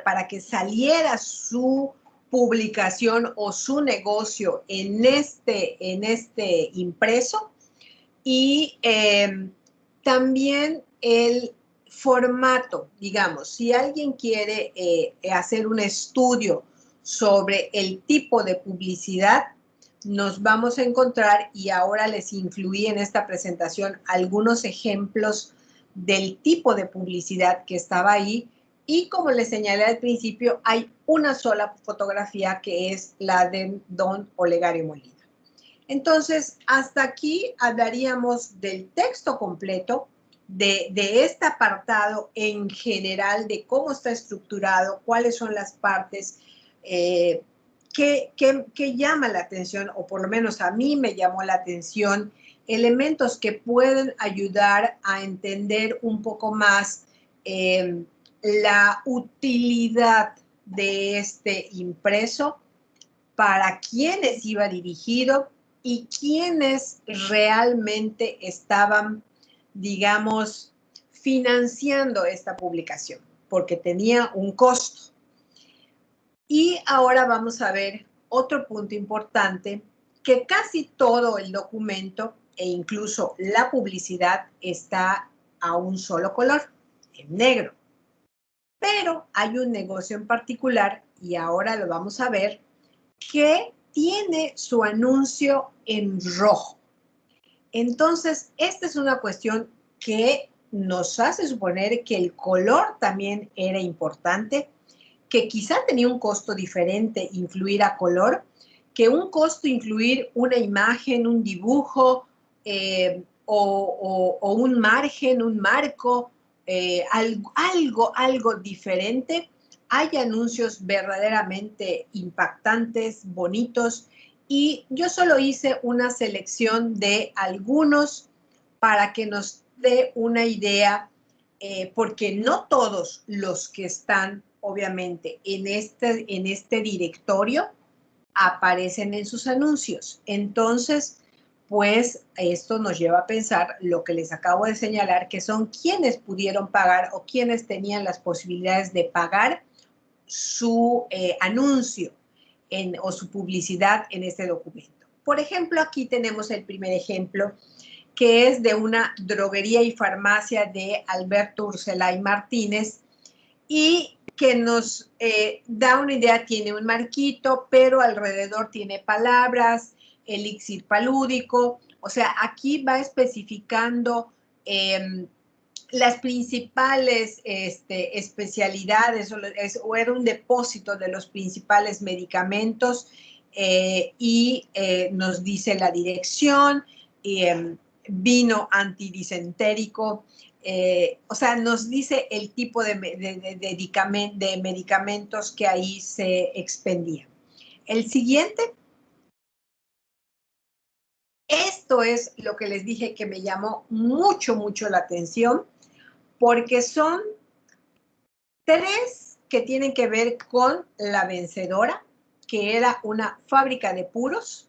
para que saliera su publicación o su negocio en este impreso. Y también el formato, digamos, si alguien quiere hacer un estudio sobre el tipo de publicidad, nos vamos a encontrar, y ahora les incluí en esta presentación algunos ejemplos del tipo de publicidad que estaba ahí, y como les señalé al principio, hay una sola fotografía que es la de don Olegario Molina. Entonces, hasta aquí hablaríamos del texto completo, de este apartado en general, de cómo está estructurado, cuáles son las partes que llama la atención, o por lo menos a mí me llamó la atención, elementos que pueden ayudar a entender un poco más la utilidad de este impreso, para quiénes iba dirigido y quiénes realmente estaban, digamos, financiando esta publicación, porque tenía un costo. Y ahora vamos a ver otro punto importante, que casi todo el documento e incluso la publicidad está a un solo color, en negro. Pero hay un negocio en particular, y ahora lo vamos a ver, que tiene su anuncio en rojo. Entonces, esta es una cuestión que nos hace suponer que el color también era importante, que quizá tenía un costo diferente incluir a color, que un costo incluir una imagen, un dibujo o un margen, un marco, algo diferente. Hay anuncios verdaderamente impactantes, bonitos, y yo solo hice una selección de algunos para que nos dé una idea, porque no todos los que están, obviamente, en este directorio aparecen en sus anuncios. Entonces, pues esto nos lleva a pensar lo que les acabo de señalar, que son quienes pudieron pagar o quienes tenían las posibilidades de pagar su anuncio o su publicidad en este documento. Por ejemplo, aquí tenemos el primer ejemplo, que es de una droguería y farmacia de Alberto Urselay Martínez, y que nos da una idea. Tiene un marquito, pero alrededor tiene palabras, elixir palúdico. O sea, aquí va especificando las principales especialidades, o era un depósito de los principales medicamentos, y nos dice la dirección, vino antidisentérico, o sea, nos dice el tipo de medicamentos que ahí se expendían. El siguiente. Esto es lo que les dije que me llamó mucho la atención, porque son 3 que tienen que ver con La Vencedora, que era una fábrica de puros,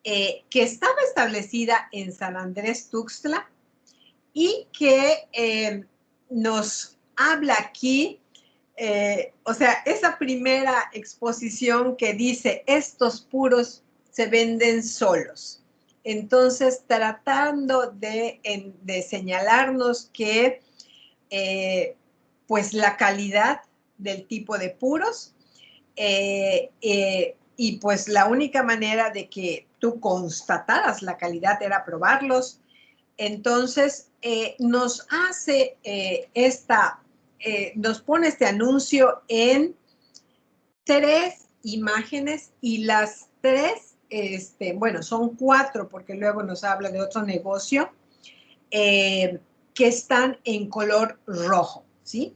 que estaba establecida en San Andrés Tuxtla, y que nos habla aquí, o sea, esa primera exposición que dice, estos puros se venden solos. Entonces, tratando de señalarnos que pues la calidad del tipo de puros, y pues la única manera de que tú constataras la calidad era probarlos. Entonces, nos hace nos pone este anuncio en 3 imágenes, y las 3, bueno, son 4 porque luego nos habla de otro negocio, que están en color rojo, ¿sí?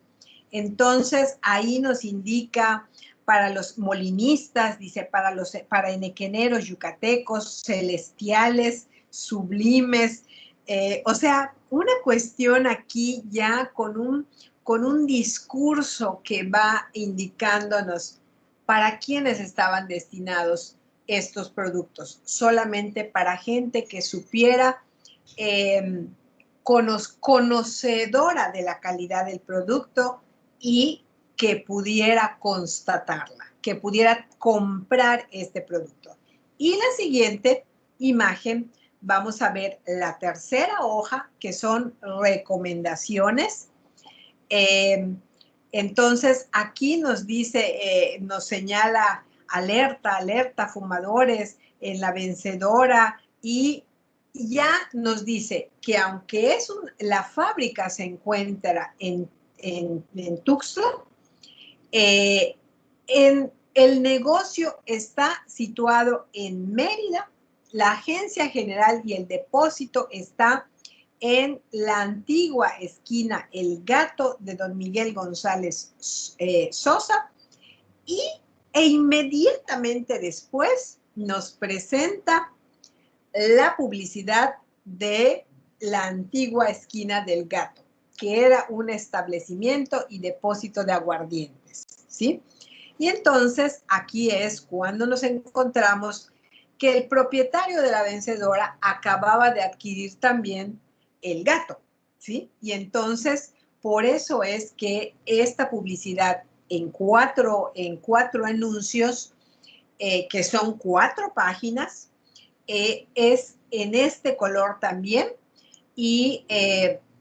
Entonces, ahí nos indica para los molinistas, dice, para enequeneros, yucatecos, celestiales, sublimes, o sea, una cuestión aquí ya con un discurso que va indicándonos para quiénes estaban destinados estos productos, solamente para gente que supiera, conocedora de la calidad del producto y que pudiera constatarla, que pudiera comprar este producto. Y la siguiente imagen, vamos a ver la tercera hoja, que son recomendaciones. Entonces, aquí nos dice, nos señala alerta, alerta, fumadores, en la vencedora, y ya nos dice que aunque la fábrica se encuentra en Tuxtla, el negocio está situado en Mérida, la agencia general y el depósito está en la antigua esquina El Gato de Don Miguel González Sosa, e inmediatamente después nos presenta la publicidad de la antigua esquina del Gato, que era un establecimiento y depósito de aguardientes, ¿sí? Y entonces aquí es cuando nos encontramos que el propietario de la vencedora acababa de adquirir también el Gato, ¿sí? Y entonces, por eso es que esta publicidad en cuatro anuncios, que son 4 páginas, es en este color también, y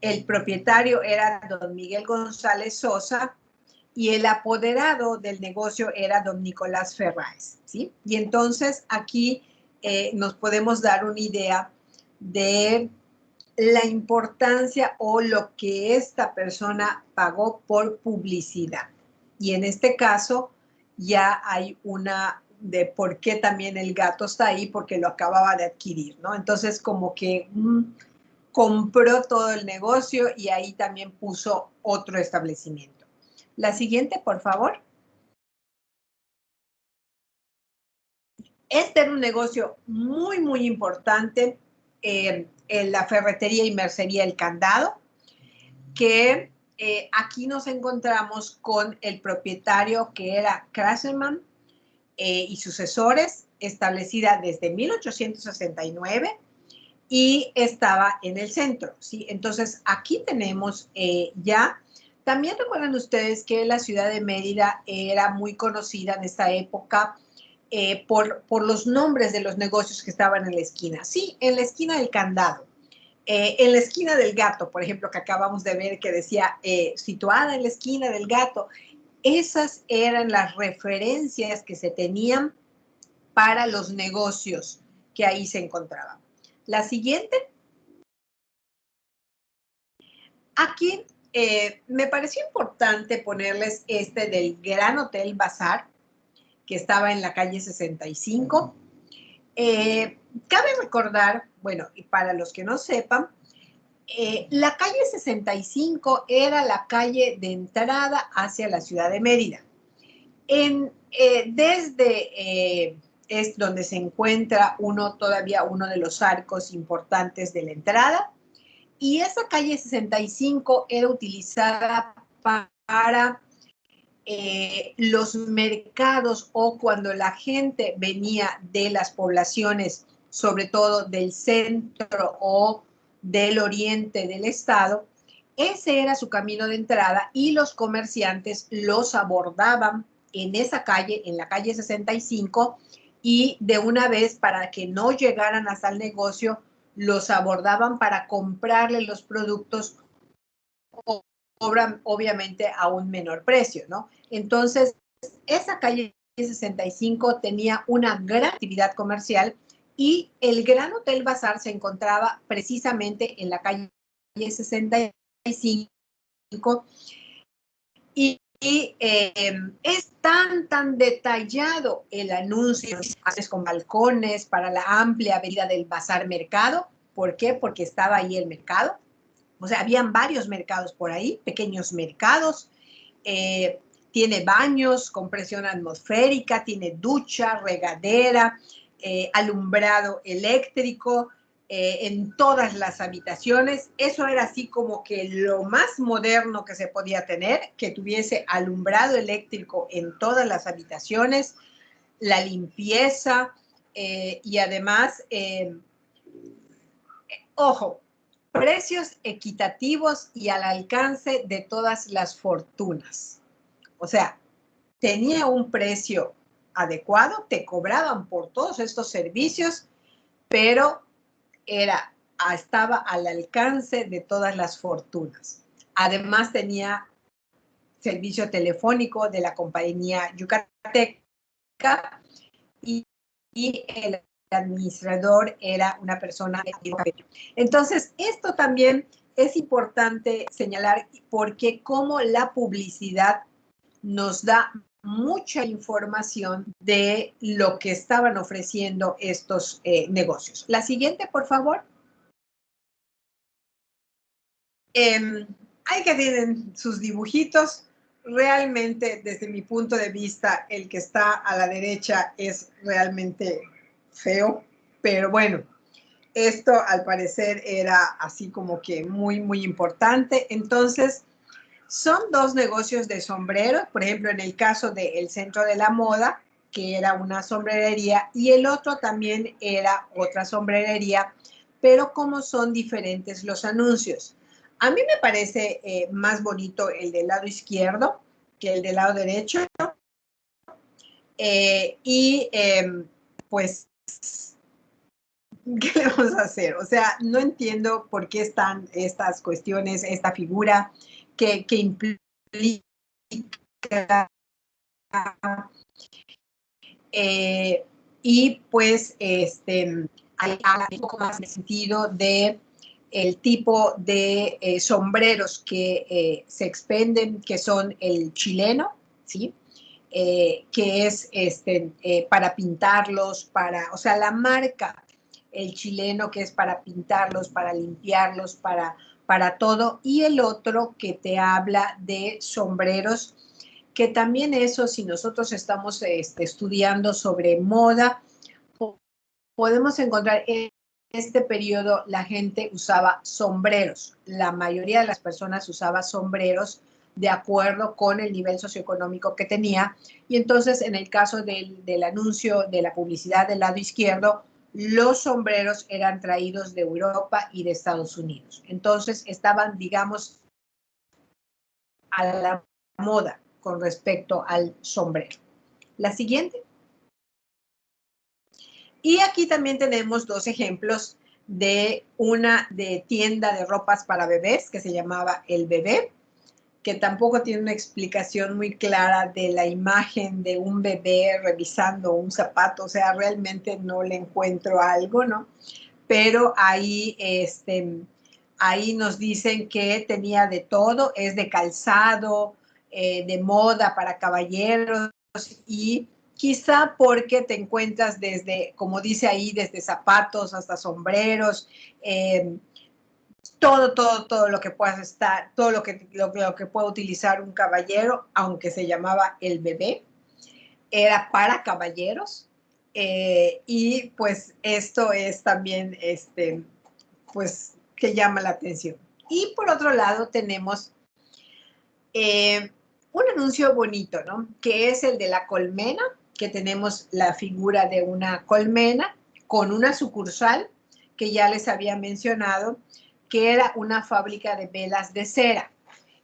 el propietario era don Miguel González Sosa, y el apoderado del negocio era don Nicolás Ferráez, ¿sí? Y entonces aquí nos podemos dar una idea de la importancia o lo que esta persona pagó por publicidad. Y en este caso ya hay una de por qué también el Gato está ahí, porque lo acababa de adquirir, ¿no? Entonces como que compró todo el negocio y ahí también puso otro establecimiento. La siguiente, por favor. Este era un negocio muy, muy importante, en la ferretería y mercería El Candado, que aquí nos encontramos con el propietario, que era Krasselman, y sucesores, establecida desde 1869 y estaba en el centro, ¿sí? Entonces, aquí tenemos ya, también recuerdan ustedes que la ciudad de Mérida era muy conocida en esta época por los nombres de los negocios que estaban en la esquina. Sí, en la esquina del Candado, en la esquina del Gato, por ejemplo, que acabamos de ver, que decía situada en la esquina del Gato. Esas eran las referencias que se tenían para los negocios que ahí se encontraban. La siguiente. Aquí me pareció importante ponerles este del Gran Hotel Bazar, que estaba en la calle 65. Cabe recordar, bueno, y para los que no sepan, la calle 65 era la calle de entrada hacia la ciudad de Mérida. Es donde se encuentra todavía uno de los arcos importantes de la entrada, y esa calle 65 era utilizada para los mercados, o cuando la gente venía de las poblaciones, sobre todo del centro o del oriente del estado. Ese era su camino de entrada y los comerciantes los abordaban en esa calle, en la calle 65, y de una vez, para que no llegaran hasta el negocio, los abordaban para comprarle los productos, obviamente a un menor precio, ¿no? Entonces, esa calle 65 tenía una gran actividad comercial, y el Gran Hotel Bazar se encontraba precisamente en la calle 65, y es tan detallado el anuncio con balcones para la amplia avenida del Bazar Mercado. ¿Por qué? Porque estaba ahí el mercado. O sea, habían varios mercados por ahí, pequeños mercados. Tiene baños con presión atmosférica, tiene ducha, regadera, alumbrado eléctrico en todas las habitaciones. Eso era así como que lo más moderno que se podía tener, que tuviese alumbrado eléctrico en todas las habitaciones, la limpieza, y además, ojo, precios equitativos y al alcance de todas las fortunas. O sea, tenía un precio adecuado, te cobraban por todos estos servicios, pero estaba al alcance de todas las fortunas. Además tenía servicio telefónico de la compañía yucateca y el administrador era una persona de cabello. Entonces, esto también es importante señalar porque como la publicidad nos da mucha información de lo que estaban ofreciendo estos negocios. La siguiente, por favor. Hay que tienen sus dibujitos. Realmente, desde mi punto de vista, el que está a la derecha es realmente feo, pero bueno, esto al parecer era así como que muy, muy importante. Entonces, son dos negocios de sombreros, por ejemplo, en el caso del Centro de la Moda, que era una sombrerería, y el otro también era otra sombrerería, pero como son diferentes los anuncios. A mí me parece más bonito el del lado izquierdo que el del lado derecho. Pues, ¿qué le vamos a hacer? O sea, no entiendo por qué están estas cuestiones, esta figura que implica y pues hay un poco más de sentido de el tipo de sombreros que se expenden, que son el chileno, ¿sí? Que es para pintarlos, o sea, la marca, el chileno que es para pintarlos, para limpiarlos, para todo, y el otro que te habla de sombreros, que también eso, si nosotros estamos estudiando sobre moda, podemos encontrar en este periodo la gente usaba sombreros. La mayoría de las personas usaba sombreros de acuerdo con el nivel socioeconómico que tenía. Y entonces, en el caso del anuncio de la publicidad del lado izquierdo, los sombreros eran traídos de Europa y de Estados Unidos. Entonces, estaban, digamos, a la moda con respecto al sombrero. La siguiente. Y aquí también tenemos dos ejemplos de una de tienda de ropas para bebés que se llamaba El Bebé, que tampoco tiene una explicación muy clara de la imagen de un bebé revisando un zapato, o sea, realmente no le encuentro algo, ¿no? Pero ahí, ahí nos dicen que tenía de todo, es de calzado, de moda para caballeros y quizá porque te encuentras desde, como dice ahí, desde zapatos hasta sombreros, todo lo que puedas estar, todo lo que pueda utilizar un caballero, aunque se llamaba El Bebé, era para caballeros. Y pues esto es también, pues, que llama la atención. Y por otro lado tenemos un anuncio bonito, ¿no? Que es el de la colmena, que tenemos la figura de una colmena con una sucursal que ya les había mencionado, que era una fábrica de velas de cera.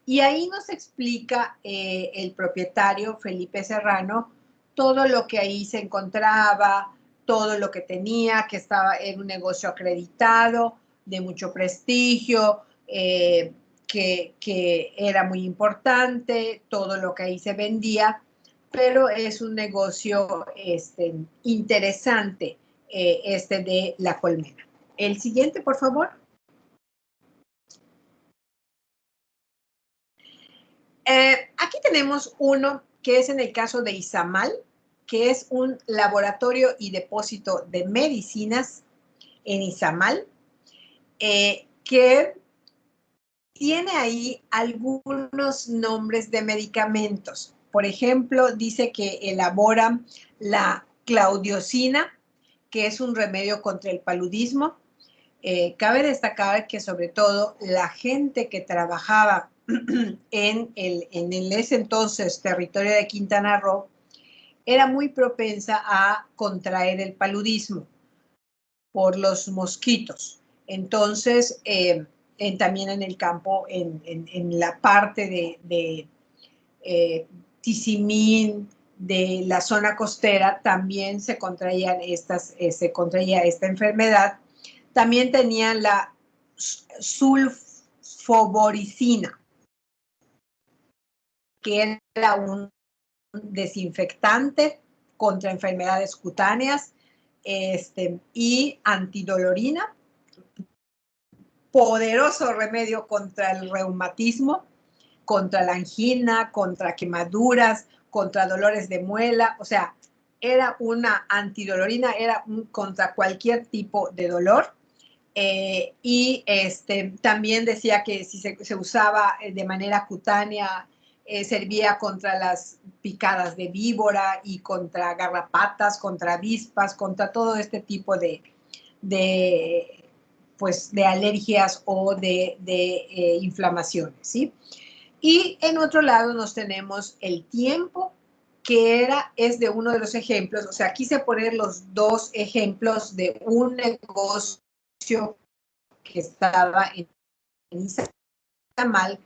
Y ahí nos explica el propietario, Felipe Serrano, todo lo que ahí se encontraba, todo lo que tenía, que estaba en un negocio acreditado, de mucho prestigio, que era muy importante, todo lo que ahí se vendía, pero es un negocio interesante, de la colmena. El siguiente, por favor. Aquí tenemos uno que es en el caso de Izamal, que es un laboratorio y depósito de medicinas en Izamal, que tiene ahí algunos nombres de medicamentos. Por ejemplo, dice que elaboran la claudiosina, que es un remedio contra el paludismo. Cabe destacar que sobre todo la gente que trabajaba en ese entonces territorio de Quintana Roo era muy propensa a contraer el paludismo por los mosquitos. Entonces, también en el campo, en la parte de Tizimín, de la zona costera, también se contraía esta enfermedad. También tenían la sulfoboricina, que era un desinfectante contra enfermedades cutáneas, y antidolorina, poderoso remedio contra el reumatismo, contra la angina, contra quemaduras, contra dolores de muela. O sea, era una antidolorina, era contra cualquier tipo de dolor. Y también decía que si se usaba de manera cutánea, servía contra las picadas de víbora y contra garrapatas, contra avispas, contra todo este tipo de alergias o de inflamaciones, ¿sí? Y en otro lado nos tenemos el tiempo, que es de uno de los ejemplos. O sea, quise poner los dos ejemplos de un negocio que estaba en Izamal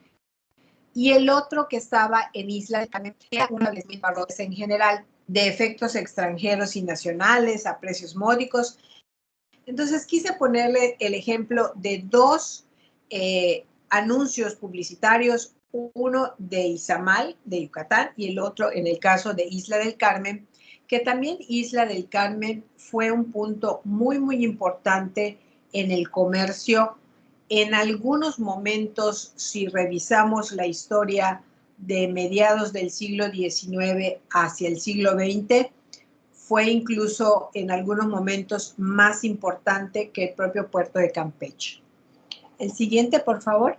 y el otro que estaba en Isla del Carmen, era una de mis barrotes en general, de efectos extranjeros y nacionales a precios módicos. Entonces quise ponerle el ejemplo de dos anuncios publicitarios, uno de Izamal, de Yucatán, y el otro en el caso de Isla del Carmen, que también Isla del Carmen fue un punto muy, muy importante en el comercio. En algunos momentos, si revisamos la historia de mediados del siglo XIX hacia el siglo XX, fue incluso en algunos momentos más importante que el propio puerto de Campeche. El siguiente, por favor.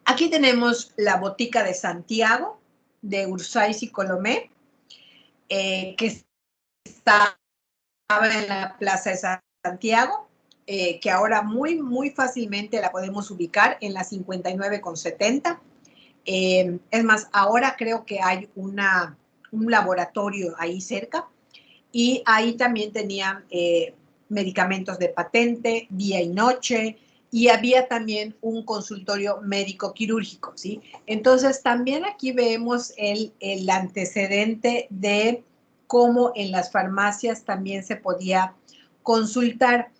Aquí tenemos la botica de Santiago, de Ursáiz y Colomé, que estaba en la Plaza de Santiago, que ahora muy, muy fácilmente la podemos ubicar en la 59 con 70. Es más, ahora creo que hay un laboratorio ahí cerca, y ahí también tenían medicamentos de patente, día y noche, y había también un consultorio médico quirúrgico, ¿sí? Entonces, también aquí vemos el antecedente de cómo en las farmacias también se podía consultar.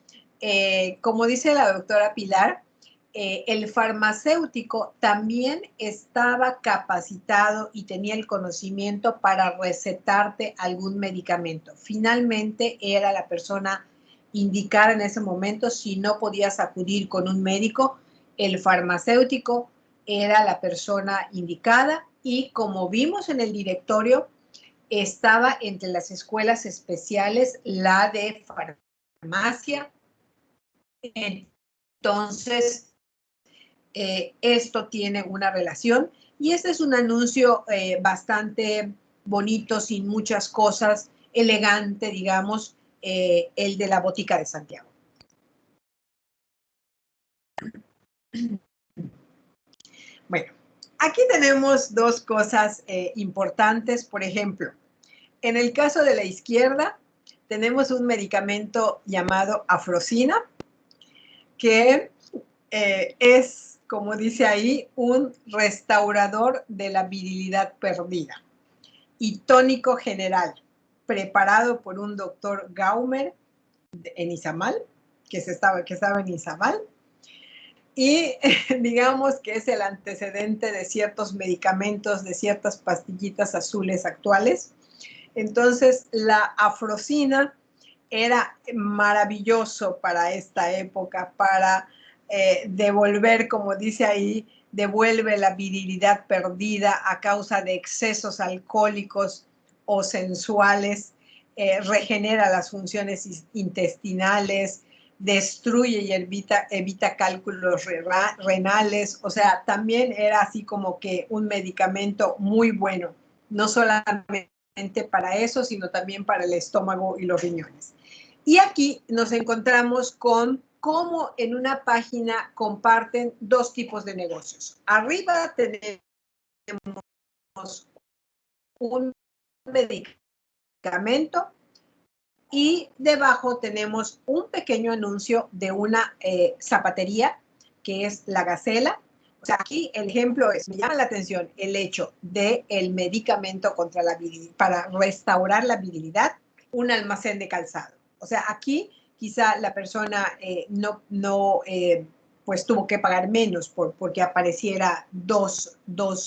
Como dice la doctora Pilar, el farmacéutico también estaba capacitado y tenía el conocimiento para recetarte algún medicamento. Finalmente era la persona indicada en ese momento. Si no podías acudir con un médico, el farmacéutico era la persona indicada, y como vimos en el directorio, estaba entre las escuelas especiales la de farmacia. Entonces, esto tiene una relación, y este es un anuncio bastante bonito, sin muchas cosas, elegante, digamos, el de la botica de Santiago. Bueno, aquí tenemos dos cosas importantes. Por ejemplo, en el caso de la izquierda, tenemos un medicamento llamado Afrosina, que es, como dice ahí, un restaurador de la virilidad perdida y tónico general, preparado por un doctor Gaumer en Izamal, que estaba en Izamal, y digamos que es el antecedente de ciertos medicamentos, de ciertas pastillitas azules actuales. Entonces, la Afrosina era maravilloso para esta época, para devolver, como dice ahí, devuelve la virilidad perdida a causa de excesos alcohólicos o sensuales, regenera las funciones intestinales, destruye y evita cálculos renales. O sea, también era así como que un medicamento muy bueno, no solamente para eso, sino también para el estómago y los riñones. Y aquí nos encontramos con cómo en una página comparten dos tipos de negocios. Arriba tenemos un medicamento y debajo tenemos un pequeño anuncio de una zapatería que es La Gacela. O sea, aquí el ejemplo es, me llama la atención el hecho del medicamento contra la virilidad, para restaurar la virilidad, un almacén de calzado. O sea, aquí quizá la persona pues tuvo que pagar menos porque apareciera dos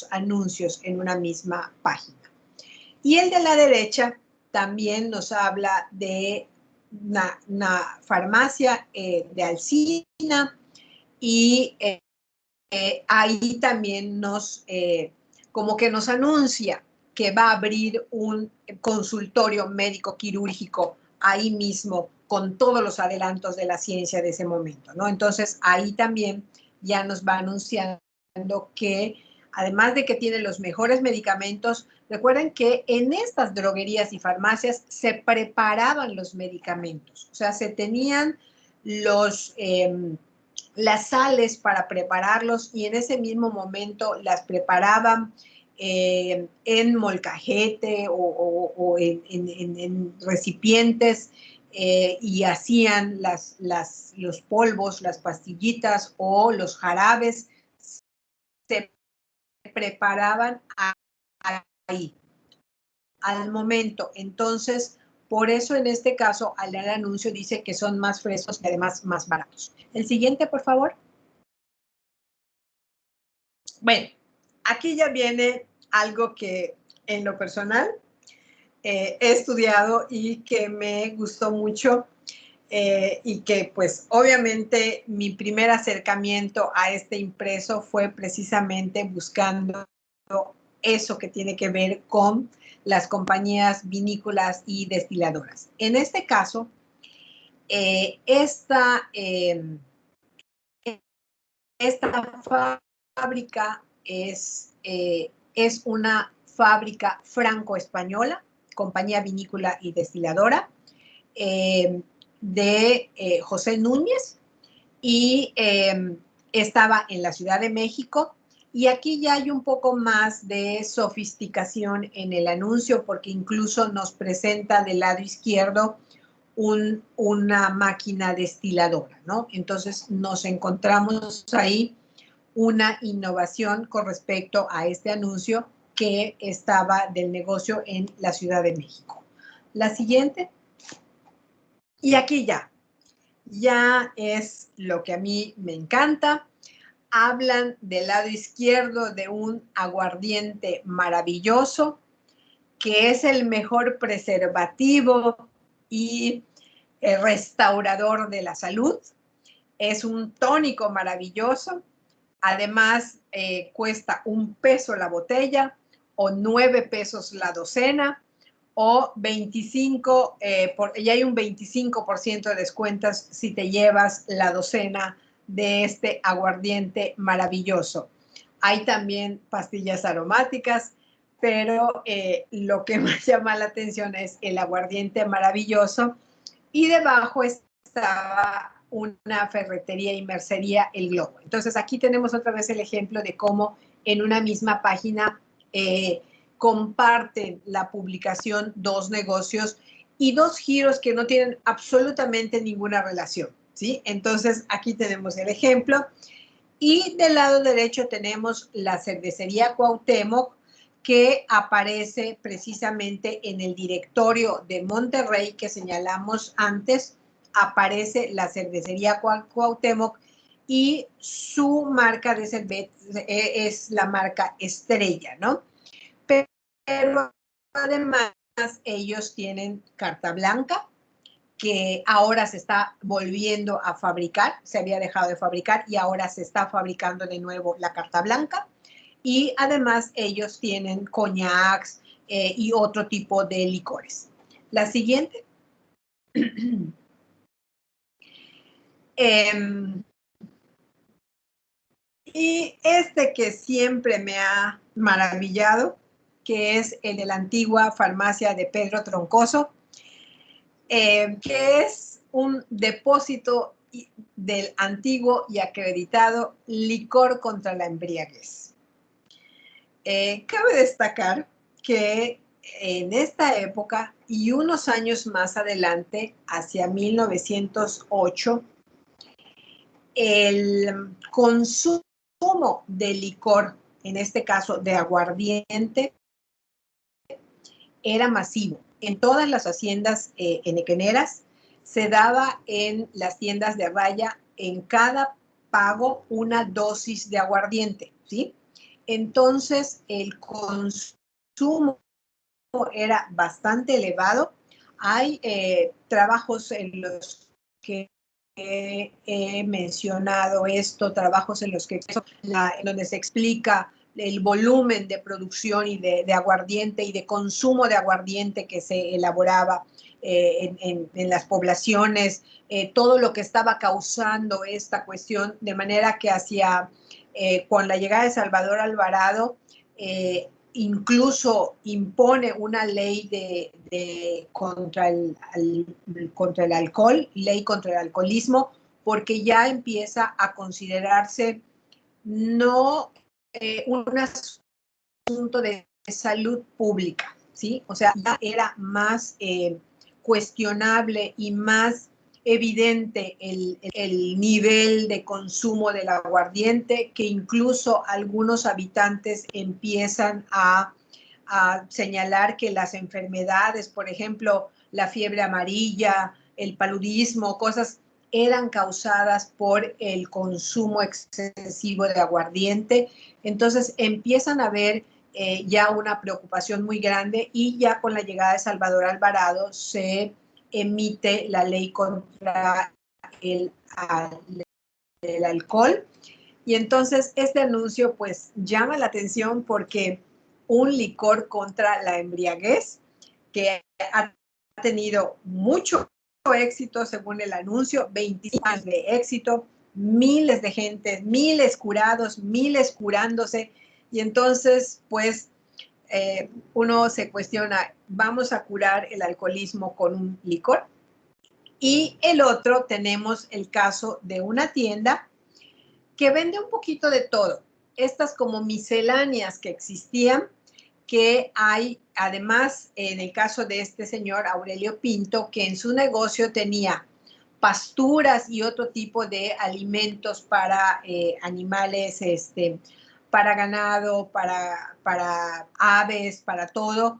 anuncios en una misma página. Y el de la derecha también nos habla de una farmacia de Alsina y ahí también como que nos anuncia que va a abrir un consultorio médico quirúrgico ahí mismo con todos los adelantos de la ciencia de ese momento, ¿no? Entonces ahí también ya nos va anunciando que además de que tiene los mejores medicamentos, recuerden que en estas droguerías y farmacias se preparaban los medicamentos, o sea, se tenían las sales para prepararlos y en ese mismo momento las preparaban en molcajete o en recipientes y hacían los polvos, las pastillitas o los jarabes, se preparaban ahí, al momento. Entonces, por eso en este caso, al dar el anuncio dice que son más frescos y además más baratos. El siguiente, por favor. Bueno, aquí ya viene algo que en lo personal he estudiado y que me gustó mucho y que pues obviamente mi primer acercamiento a este impreso fue precisamente buscando eso que tiene que ver con las compañías vinícolas y destiladoras. En este caso, esta fábrica es una fábrica franco-española, compañía vinícola y destiladora, de José Núñez, y estaba en la Ciudad de México. Y aquí ya hay un poco más de sofisticación en el anuncio, porque incluso nos presenta del lado izquierdo una máquina destiladora, ¿no? Entonces nos encontramos ahí una innovación con respecto a este anuncio que estaba del negocio en la Ciudad de México. La siguiente. Y aquí ya es lo que a mí me encanta. Hablan del lado izquierdo de un aguardiente maravilloso, que es el mejor preservativo y restaurador de la salud. Es un tónico maravilloso. Además, cuesta $1 la botella o 9 pesos la docena o 25, y hay un 25% de descuentos si te llevas la docena de este aguardiente maravilloso. Hay también pastillas aromáticas, pero lo que más llama la atención es el aguardiente maravilloso. Y debajo estaba una ferretería y mercería El Globo. Entonces aquí tenemos otra vez el ejemplo de cómo en una misma página comparten la publicación dos negocios y dos giros que no tienen absolutamente ninguna relación, ¿sí? Entonces aquí tenemos el ejemplo y del lado derecho tenemos la cervecería Cuauhtémoc, que aparece precisamente en el directorio de Monterrey que señalamos antes. Aparece la cervecería Cuauhtémoc y su marca de cerveza es la marca Estrella, ¿no? Pero además ellos tienen carta blanca, que ahora se está volviendo a fabricar, se había dejado de fabricar y ahora se está fabricando de nuevo la carta blanca. Y además ellos tienen coñacs y otro tipo de licores. La siguiente. Y este que siempre me ha maravillado, que es el de la antigua farmacia de Pedro Troncoso, que es un depósito del antiguo y acreditado licor contra la embriaguez. Cabe destacar que en esta época y unos años más adelante, hacia 1908, el consumo de licor, en este caso de aguardiente, era masivo. En todas las haciendas henequeneras se daba en las tiendas de raya en cada pago una dosis de aguardiente, ¿sí? Entonces el consumo era bastante elevado. Hay trabajos en los que he mencionado esto, trabajos en los que en donde se explica el volumen de producción y de aguardiente y de consumo de aguardiente que se elaboraba en las poblaciones, todo lo que estaba causando esta cuestión, de manera que con la llegada de Salvador Alvarado, incluso impone una ley contra el alcohol, ley contra el alcoholismo, porque ya empieza a considerarse no un asunto de salud pública, ¿sí? O sea, ya era más cuestionable y más evidente el nivel de consumo del aguardiente, que incluso algunos habitantes empiezan a señalar que las enfermedades, por ejemplo, la fiebre amarilla, el paludismo, cosas eran causadas por el consumo excesivo de aguardiente. Entonces empiezan a haber ya una preocupación muy grande, y ya con la llegada de Salvador Alvarado se emite la ley contra el alcohol. Y entonces este anuncio pues llama la atención porque un licor contra la embriaguez que ha tenido mucho éxito según el anuncio, 25 años de éxito, miles de gente, miles curados, miles curándose. Y entonces pues uno se cuestiona, ¿vamos a curar el alcoholismo con un licor? Y el otro, tenemos el caso de una tienda que vende un poquito de todo. Estas como misceláneas que existían, que hay, además, en el caso de este señor Aurelio Pinto, que en su negocio tenía pasturas y otro tipo de alimentos para animales, para ganado, para aves, para todo.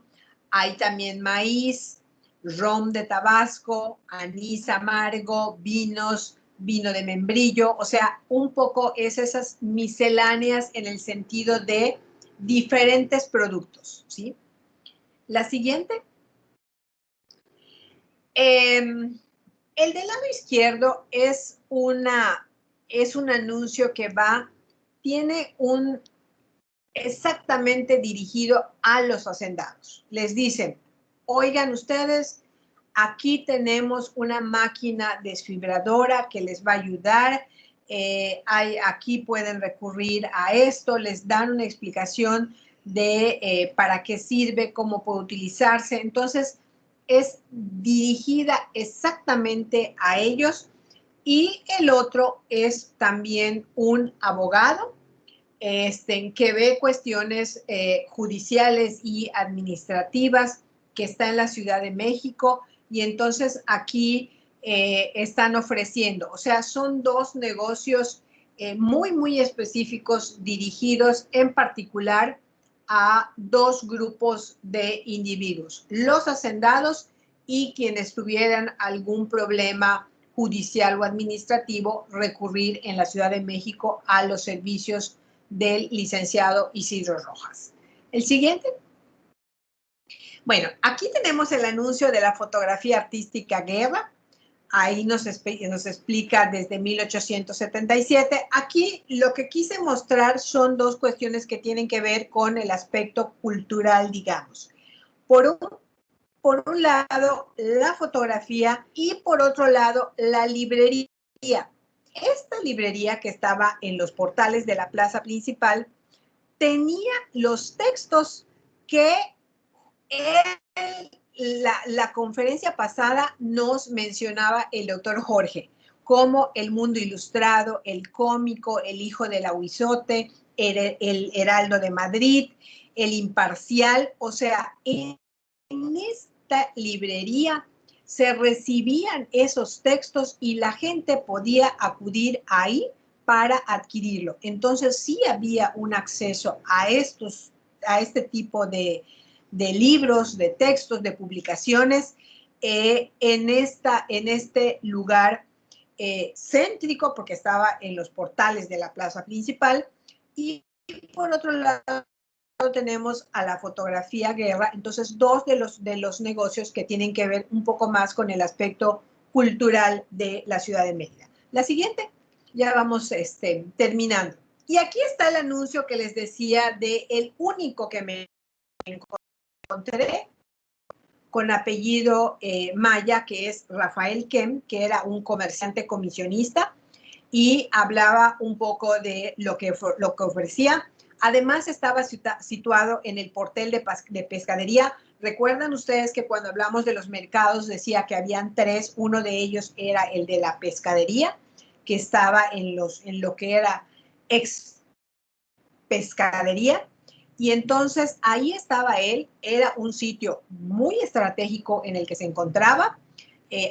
Hay también maíz, ron de Tabasco, anís amargo, vinos, vino de membrillo, o sea, un poco es esas misceláneas en el sentido de diferentes productos, ¿sí? La siguiente. El del lado izquierdo es un anuncio que tiene exactamente dirigido a los hacendados. Les dicen, oigan ustedes, aquí tenemos una máquina desfibradora que les va a ayudar. Aquí pueden recurrir a esto, les dan una explicación de para qué sirve, cómo puede utilizarse. Entonces, es dirigida exactamente a ellos. Y el otro es también un abogado que ve cuestiones judiciales y administrativas, que está en la Ciudad de México, y entonces aquí están ofreciendo, o sea, son dos negocios muy, muy específicos, dirigidos en particular a dos grupos de individuos, los hacendados y quienes tuvieran algún problema judicial o administrativo, recurrir en la Ciudad de México a los servicios del licenciado Isidro Rojas. El siguiente. Bueno, aquí tenemos el anuncio de la fotografía artística Guerra. Ahí nos explica desde 1877. Aquí lo que quise mostrar son dos cuestiones que tienen que ver con el aspecto cultural, digamos. Por un lado, la fotografía, y por otro lado, la librería. Esta librería, que estaba en los portales de la plaza principal, tenía los textos que la conferencia pasada nos mencionaba el doctor Jorge, como El Mundo Ilustrado, El Cómico, El Hijo del Ahuizote, el Heraldo de Madrid, el Imparcial, o sea, en esta librería se recibían esos textos y la gente podía acudir ahí para adquirirlo. Entonces sí había un acceso a este tipo de libros, de textos, de publicaciones en este lugar céntrico, porque estaba en los portales de la plaza principal. Y por otro lado tenemos a la fotografía guerra, entonces dos de los negocios que tienen que ver un poco más con el aspecto cultural de la ciudad de Mérida. La siguiente, ya vamos terminando. Y aquí está el anuncio que les decía de el único que me encontré con apellido maya, que es Rafael Kem, que era un comerciante comisionista y hablaba un poco de lo que ofrecía. Además, estaba situado en el portal de pescadería. ¿Recuerdan ustedes que cuando hablamos de los mercados decía que habían tres? Uno de ellos era el de la pescadería, que estaba en lo que era ex pescadería. Y entonces ahí estaba él. Era un sitio muy estratégico en el que se encontraba.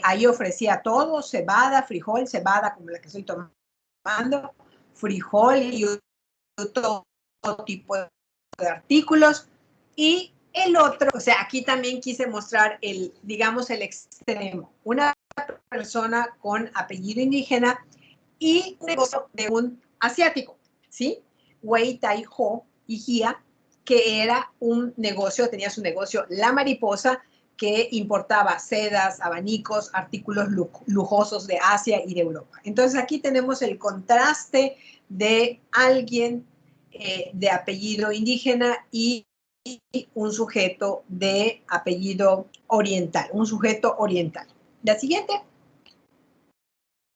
Ahí ofrecía todo: cebada, frijol, cebada como la que estoy tomando, frijol y todo tipo de artículos. Y el otro, o sea, aquí también quise mostrar digamos, el extremo. Una persona con apellido indígena y un negocio de un asiático, ¿sí? Wei Tai Ho y Jia, que era un negocio, tenía su negocio La Mariposa, que importaba sedas, abanicos, artículos lujosos de Asia y de Europa. Entonces aquí tenemos el contraste de alguien de apellido indígena y un sujeto de apellido oriental, un sujeto oriental. La siguiente.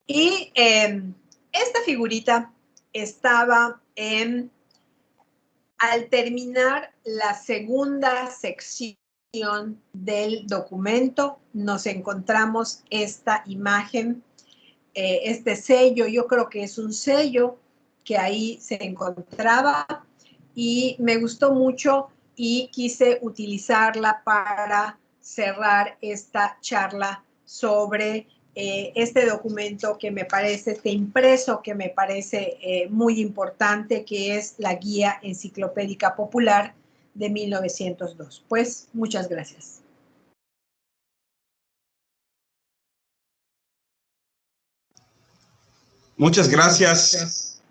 Y esta figurita estaba al terminar la segunda sección del documento, nos encontramos esta imagen, este sello. Yo creo que es un sello que ahí se encontraba y me gustó mucho y quise utilizarla para cerrar esta charla sobre este documento que me parece, este impreso que me parece muy importante, que es la Guía Enciclopédica Popular de 1902. Pues muchas gracias. Muchas gracias,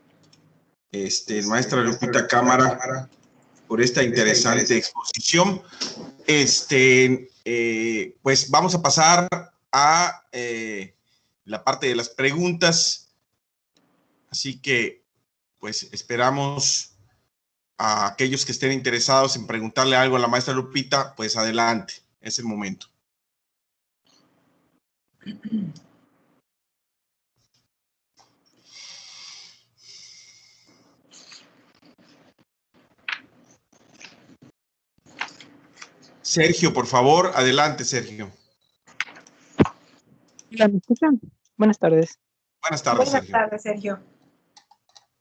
maestra Lupita Cámara, por esta interesante exposición. Pues vamos a pasar a la parte de las preguntas. Así que, pues, esperamos a aquellos que estén interesados en preguntarle algo a la maestra Lupita, pues adelante, es el momento. Sergio, por favor, adelante, Sergio. Hola, ¿me escuchan? Buenas tardes. Buenas tardes, Sergio. Buenas tardes, Sergio.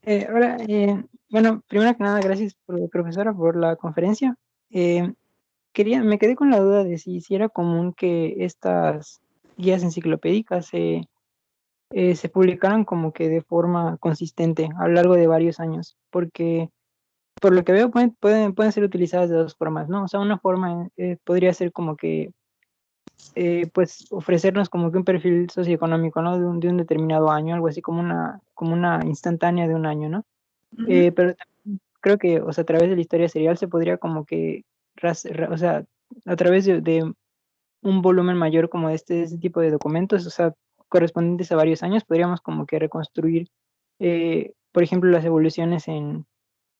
Hola, bueno, primero que nada, gracias, profesora, por la conferencia. Me quedé con la duda de si era común que estas guías enciclopédicas se publicaran como que de forma consistente a lo largo de varios años, porque por lo que veo pueden ser utilizadas de dos formas, ¿no? O sea, una forma podría ser como que pues ofrecernos como que un perfil socioeconómico, ¿no? De un determinado año, algo así como una instantánea de un año, ¿no? Pero también creo que, o sea, a través de la historia serial se podría como que, o sea, a través de un volumen mayor como este tipo de documentos, o sea, correspondientes a varios años, podríamos como que reconstruir, por ejemplo, las evoluciones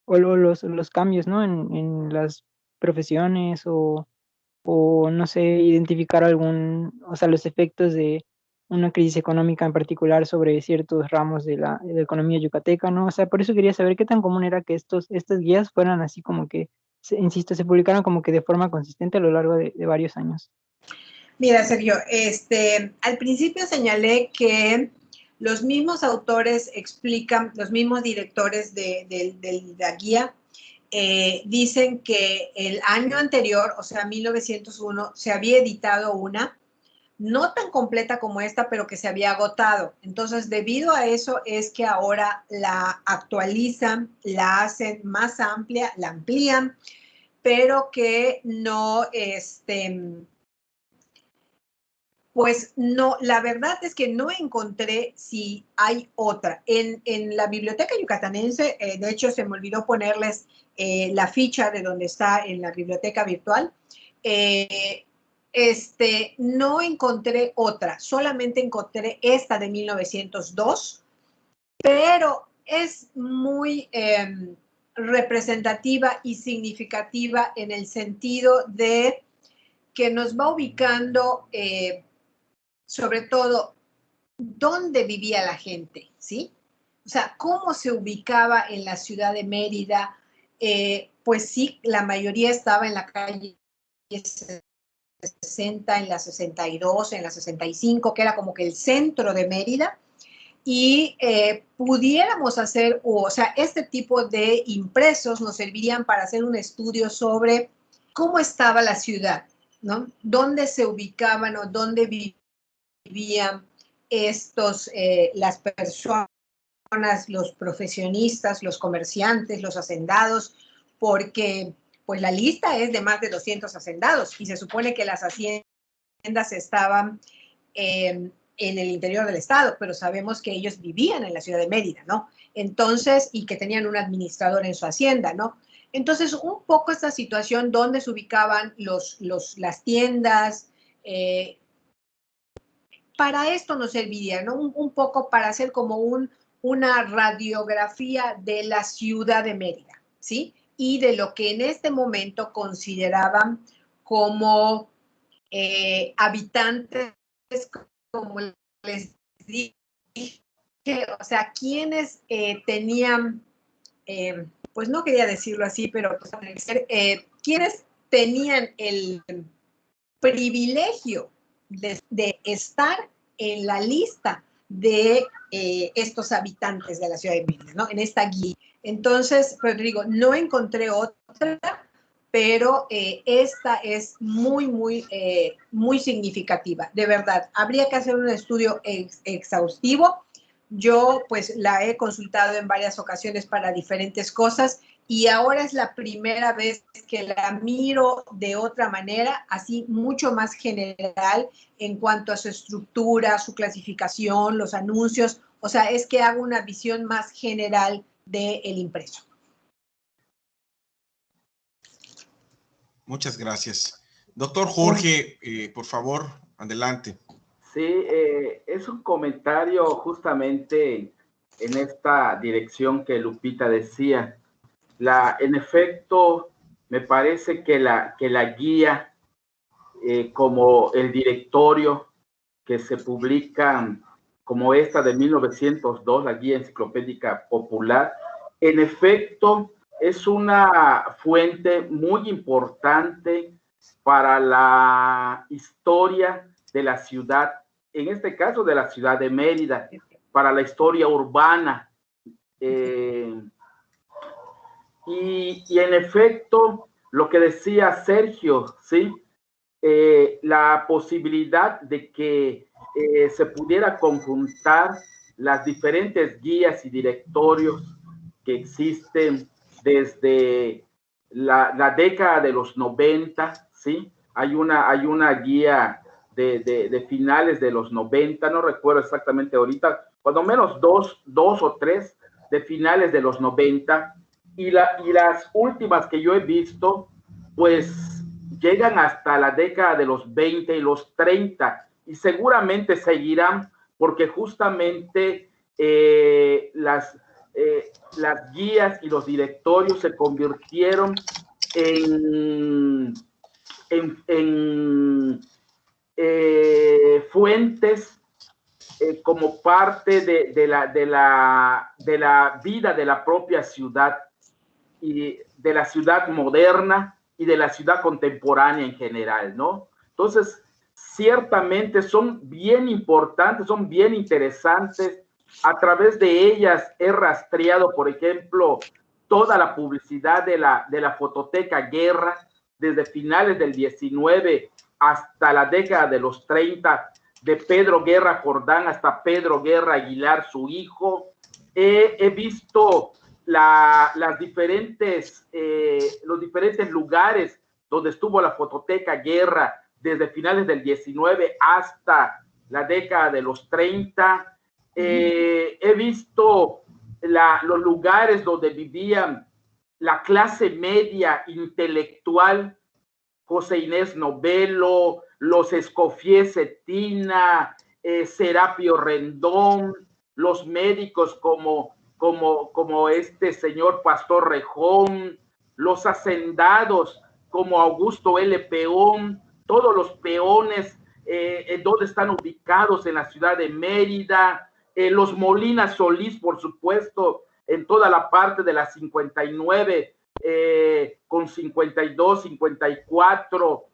o los cambios, ¿no? En las profesiones o no sé, identificar o sea, los efectos de una crisis económica en particular sobre ciertos ramos de la economía yucateca, ¿no? O sea, por eso quería saber qué tan común era que estas guías fueran así como que, insisto, se publicaran como que de forma consistente a lo largo de varios años. Mira, Sergio, al principio señalé que Los mismos autores explican, los mismos directores de la guía, dicen que el año anterior, o sea, 1901, se había editado una, no tan completa como esta, pero que se había agotado. Entonces, debido a eso es que ahora la actualizan, la hacen más amplia, la amplían, pero que no, pues no, la verdad es que no encontré si hay otra. En la biblioteca yucatanense, de hecho se me olvidó ponerles la ficha de donde está en la biblioteca virtual. No encontré otra, solamente encontré esta de 1902, pero es muy representativa y significativa en el sentido de que nos va ubicando sobre todo dónde vivía la gente, ¿sí? O sea, cómo se ubicaba en la ciudad de Mérida. Pues sí, la mayoría estaba en la calle 60, en la 62, en la 65, que era como que el centro de Mérida, y pudiéramos hacer, o sea, este tipo de impresos nos servirían para hacer un estudio sobre cómo estaba la ciudad, ¿no? Dónde se ubicaban o dónde vivían las personas, los profesionistas, los comerciantes, los hacendados, porque pues la lista es de más de 200 hacendados y se supone que las haciendas estaban en el interior del estado, pero sabemos que ellos vivían en la ciudad de Mérida, ¿no? Entonces, y que tenían un administrador en su hacienda, ¿no? Entonces, un poco esta situación, dónde se ubicaban las tiendas, para esto nos serviría, ¿no? Un poco para hacer como una radiografía de la ciudad de Mérida, ¿sí? Y de lo que en este momento consideraban como habitantes, como les dije, o sea, quienes tenían, pues no quería decirlo así, pero pues, quienes tenían el privilegio de estar en la lista de estos habitantes de la ciudad de Mérida, ¿no? En esta guía. Entonces, pues digo, no encontré otra, pero esta es muy, muy significativa. De verdad, habría que hacer un estudio exhaustivo. Yo, pues, la he consultado en varias ocasiones para diferentes cosas y ahora es la primera vez que la miro de otra manera, así mucho más general en cuanto a su estructura, su clasificación, los anuncios. O sea, es que hago una visión más general del impreso. Muchas gracias. Doctor Jorge, por favor, adelante. Sí, es un comentario justamente en esta dirección que Lupita decía. En efecto, me parece que la guía, como el directorio que se publica, como esta de 1902, la guía enciclopédica popular, en efecto, es una fuente muy importante para la historia de la ciudad, en este caso de la ciudad de Mérida, para la historia urbana. Y en efecto, lo que decía Sergio, ¿sí? La posibilidad de que se pudiera conjuntar las diferentes guías y directorios que existen desde la década de los 90, ¿sí? Hay una guía de finales de los 90, no recuerdo exactamente ahorita, cuando menos dos o tres de finales de los 90, y las últimas que yo he visto, pues llegan hasta la década de los 20 y los 30, y seguramente seguirán, porque justamente las guías y los directorios se convirtieron en fuentes como parte de la vida de la propia ciudad, y de la ciudad moderna y de la ciudad contemporánea en general, ¿no? Entonces, ciertamente son bien importantes, son bien interesantes A través de ellas he rastreado, por ejemplo, toda la publicidad de la fototeca Guerra, desde finales del 19 hasta la década de los 30, de Pedro Guerra Jordán hasta Pedro Guerra Aguilar, su hijo. He visto los diferentes lugares donde estuvo la fototeca Guerra, desde finales del 19 hasta la década de los 30. He visto los lugares donde vivían la clase media intelectual, José Inés Novelo, los Escoffier Cetina, Serapio Rendón, los médicos como este señor Pastor Rejón, los hacendados como Augusto L. Peón, todos los peones donde están ubicados en la ciudad de Mérida, los Molina Solís, por supuesto, en toda la parte de la 59, con 52, 54,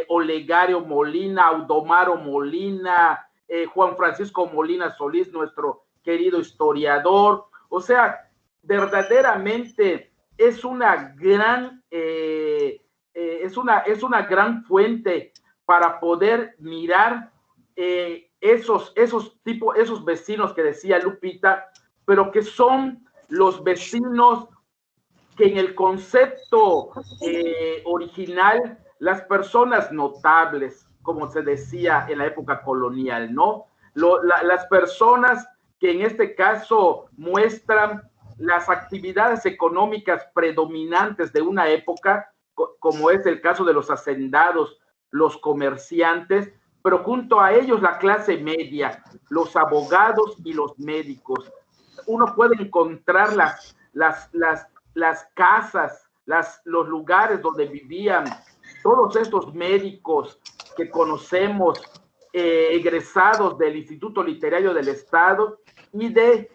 Olegario Molina, Audomaro Molina, Juan Francisco Molina Solís, nuestro querido historiador. O sea, verdaderamente es una gran, es una gran fuente para poder mirar esos vecinos que decía Lupita, pero que son los vecinos que en el concepto original, las personas notables, como se decía en la época colonial, ¿no? Las personas que en este caso muestran las actividades económicas predominantes de una época, como es el caso de los hacendados, los comerciantes, pero junto a ellos la clase media, los abogados y los médicos. Uno puede encontrar las casas, los lugares donde vivían todos estos médicos que conocemos, egresados del Instituto Literario del Estado y de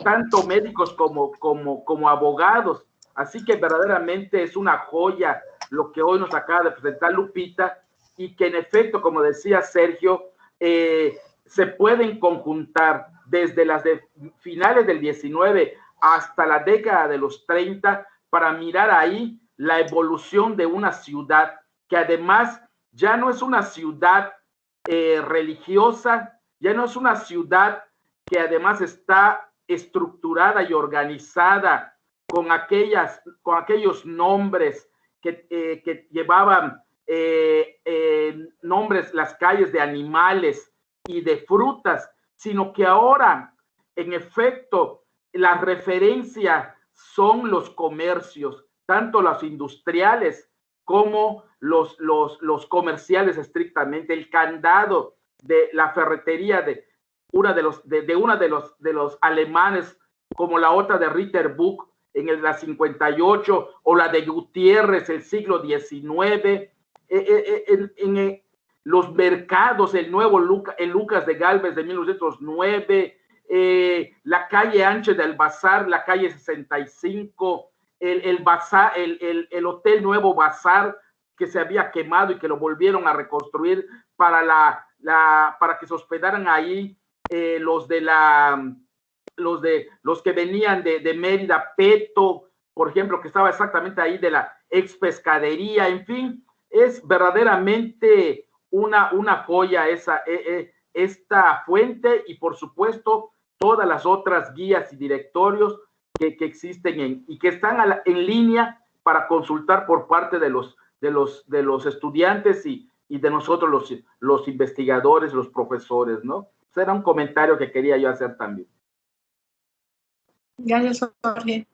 tanto médicos como abogados. Así que verdaderamente es una joya lo que hoy nos acaba de presentar Lupita, y que en efecto, como decía Sergio, se pueden conjuntar desde las finales del 19 hasta la década de los 30 para mirar ahí la evolución de una ciudad que además ya no es una ciudad religiosa, ya no es una ciudad que además está estructurada y organizada con aquellos nombres que llevaban nombres, las calles de animales y de frutas, sino que ahora, en efecto, la referencia son los comercios, tanto los industriales como los comerciales estrictamente, el candado de la ferretería de una de los alemanes, como la otra de Ritterbuch en la 58, o la de Gutiérrez, el siglo XIX, en los mercados, el nuevo Lucas de Gálvez de 1909, la calle ancha del Bazar, la calle 65, el Hotel Nuevo Bazar, que se había quemado y que lo volvieron a reconstruir para que se hospedaran ahí los que venían de Mérida, Peto, por ejemplo, que estaba exactamente ahí, de la ex pescadería. En fin, es verdaderamente una joya esta fuente, y por supuesto todas las otras guías y directorios que existen y que están en línea para consultar por parte de los estudiantes y de nosotros los investigadores, los profesores, ¿no? Será un comentario que quería yo hacer también. Gracias, Jorge.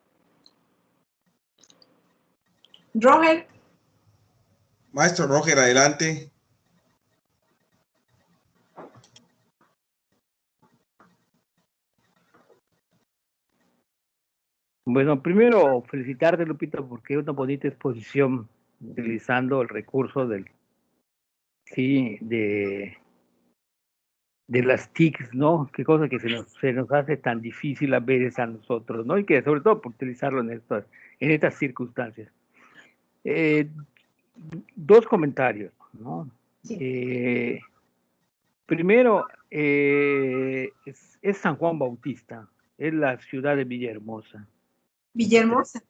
Roger. Maestro Roger, adelante. Bueno, primero felicitarte, Lupita, porque es una bonita exposición utilizando el recurso de las TICs, ¿no? Qué cosa que se nos hace tan difícil a veces a nosotros, ¿no? Y que sobre todo por utilizarlo en estas circunstancias. Dos comentarios, ¿no? Sí. primero, es San Juan Bautista, es la ciudad de Villahermosa. Villahermosa.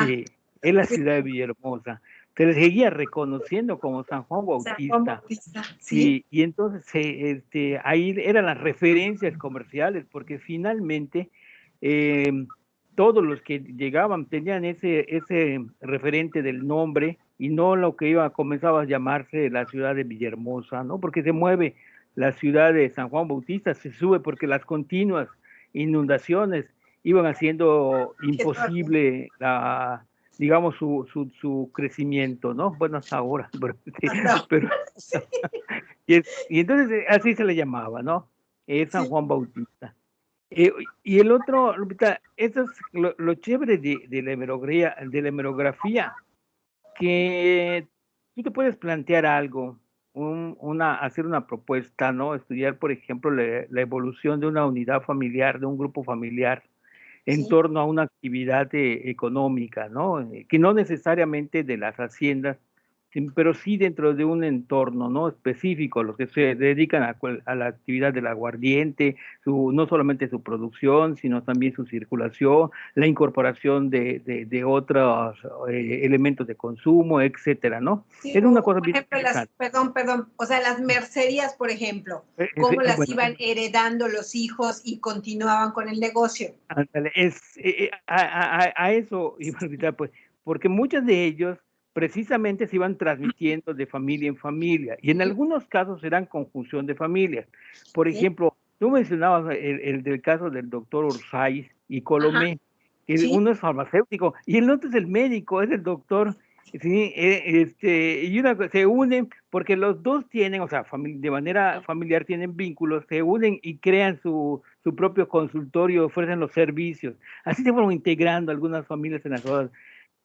Sí, es la ciudad de Villahermosa. Se le seguía reconociendo como San Juan Bautista. San Juan Bautista, sí. Y entonces ahí eran las referencias comerciales, porque finalmente todos los que llegaban tenían ese referente del nombre y no lo que comenzaba a llamarse la ciudad de Villahermosa, ¿no? Porque se mueve la ciudad de San Juan Bautista, se sube porque las continuas inundaciones iban haciendo imposible digamos, su crecimiento, ¿no? Bueno, hasta ahora, pero y entonces así se le llamaba, ¿no? San Juan Bautista. Y el otro, Lupita, eso es lo chévere de la hemerografía, que tú te puedes plantear algo, hacer una propuesta, ¿no? Estudiar, por ejemplo, la evolución de una unidad familiar, de un grupo familiar, en torno a una actividad económica, ¿no? Que no necesariamente de las haciendas, pero sí dentro de un entorno, ¿no? Específico, los que se dedican a la actividad del aguardiente, no solamente su producción, sino también su circulación, la incorporación de otros elementos de consumo, etcétera, ¿no? Sí, es una cosa por bien ejemplo, interesante. perdón, o sea, las mercerías, por ejemplo, cómo las iban heredando los hijos y continuaban con el negocio. Ándale, a eso iba a invitar, pues, porque muchos de ellos precisamente se iban transmitiendo de familia en familia, y en algunos casos eran conjunción de familias. Por ejemplo, tú mencionabas el del caso del doctor Orsay y Colomé, que uno es farmacéutico y el otro es el médico, es el doctor. Sí, y se unen porque los dos tienen, o sea, de manera familiar tienen vínculos, se unen y crean su propio consultorio, ofrecen los servicios. Así se fueron integrando algunas familias en las otras.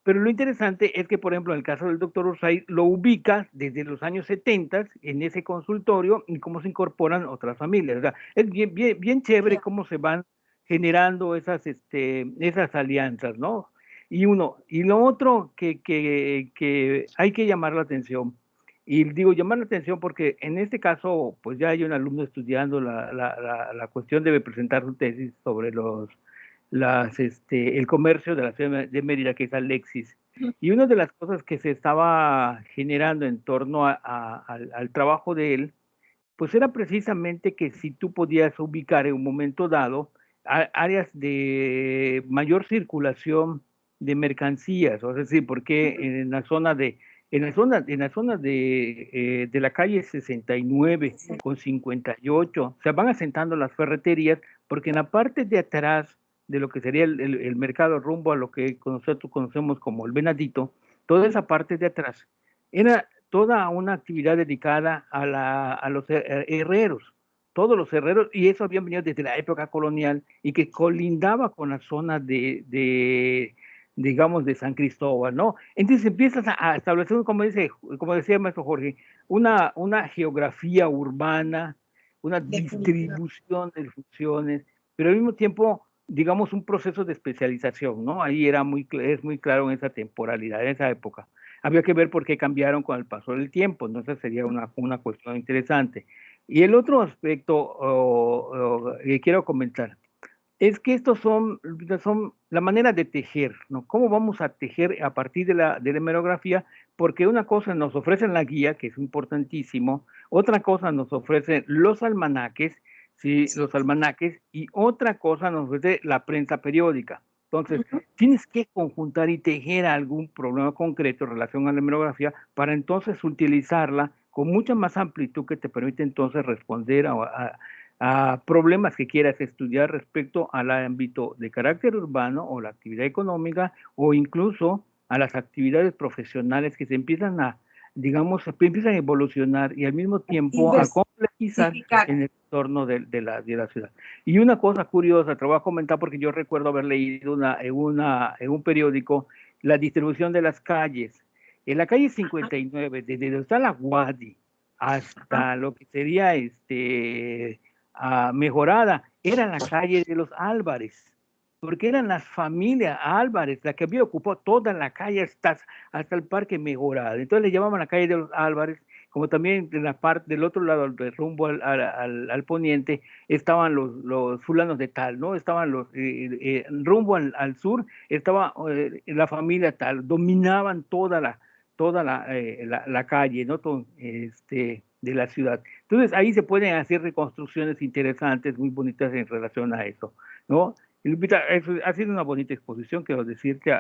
Pero lo interesante es que, por ejemplo, en el caso del doctor Orsay, lo ubica desde los años 70 en ese consultorio y cómo se incorporan otras familias. O sea, es bien chévere cómo se van generando esas alianzas, ¿no? Y lo otro que hay que llamar la atención, y digo llamar la atención porque en este caso, pues ya hay un alumno estudiando la cuestión, debe presentar su tesis sobre el comercio de la ciudad de Mérida, que es Alexis. Y una de las cosas que se estaba generando en torno al trabajo de él, pues era precisamente que si tú podías ubicar en un momento dado áreas de mayor circulación de mercancías, o sea, sí, porque en la zona de la calle 69 con 58 se van asentando las ferreterías, porque en la parte de atrás de lo que sería el mercado rumbo a lo que nosotros conocemos como el Venadito, toda esa parte de atrás era toda una actividad dedicada a los herreros, todos los herreros, y eso habían venido desde la época colonial y que colindaba con la zona digamos, de San Cristóbal, ¿no? Entonces empiezas a establecer, como decía el maestro Jorge, una geografía urbana, una distribución de funciones, pero al mismo tiempo, digamos, un proceso de especialización, ¿no? Ahí es muy claro en esa temporalidad, en esa época. Había que ver por qué cambiaron con el paso del tiempo, entonces sería una cuestión interesante. Y el otro aspecto que quiero comentar es que estos son la manera de tejer, ¿no? ¿Cómo vamos a tejer a partir de la hemerografía? Porque una cosa nos ofrecen la guía, que es importantísimo, otra cosa nos ofrecen los almanaques, ¿sí? Los almanaques, y otra cosa nos ofrece la prensa periódica. Entonces, tienes que conjuntar y tejer algún problema concreto en relación a la hemerografía para entonces utilizarla con mucha más amplitud que te permite entonces responder a problemas que quieras estudiar respecto al ámbito de carácter urbano o la actividad económica o incluso a las actividades profesionales que se empiezan empiezan a evolucionar y al mismo tiempo a complejizar en el entorno de la ciudad. Y una cosa curiosa, te voy a comentar porque yo recuerdo haber leído en un periódico la distribución de las calles. En la calle 59, desde donde está la Guadi hasta lo que sería Mejorada, era la calle de los Álvarez, porque eran las familias Álvarez la que había ocupado toda la calle hasta el parque Mejorada. Entonces le llamaban la calle de los Álvarez como también de la parte del otro lado, de rumbo al poniente, estaban los fulanos de tal, ¿no? Estaban rumbo al sur, estaba la familia tal, dominaban toda la calle, ¿no? De la ciudad. Entonces ahí se pueden hacer reconstrucciones interesantes, muy bonitas en relación a eso, ¿no? Y Lupita, ha sido una bonita exposición, quiero decirte,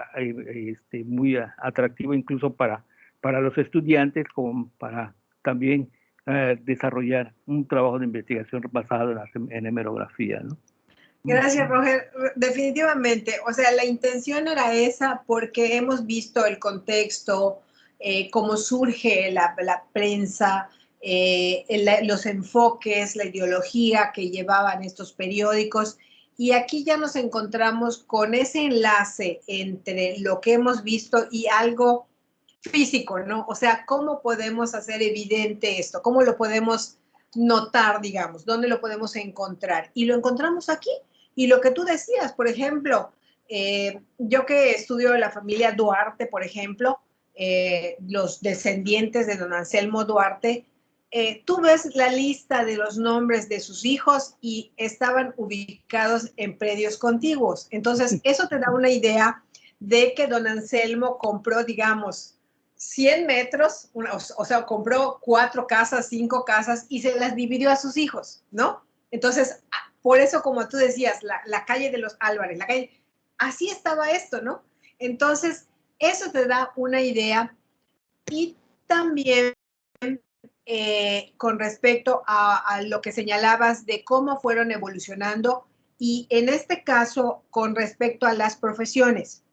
muy atractiva incluso para los estudiantes, como para también desarrollar un trabajo de investigación basado en hemerografía, ¿no? Gracias, Roger. Definitivamente, o sea, la intención era esa porque hemos visto el contexto, cómo surge la prensa, los enfoques, la ideología que llevaban estos periódicos. Y aquí ya nos encontramos con ese enlace entre lo que hemos visto y algo físico, ¿no? O sea, ¿cómo podemos hacer evidente esto? ¿Cómo lo podemos notar, digamos? ¿Dónde lo podemos encontrar? Y lo encontramos aquí. Y lo que tú decías, por ejemplo, yo que estudio la familia Duarte, por ejemplo, los descendientes de don Anselmo Duarte, tú ves la lista de los nombres de sus hijos y estaban ubicados en predios contiguos. Entonces, eso te da una idea de que don Anselmo compró, digamos, 100 metros, o sea, compró 4 casas, 5 casas y se las dividió a sus hijos, ¿no? Entonces, por eso, como tú decías, la calle de los Álvarez, así estaba esto, ¿no? Entonces, eso te da una idea. Y también con respecto a lo que señalabas de cómo fueron evolucionando, y en este caso, con respecto a las profesiones.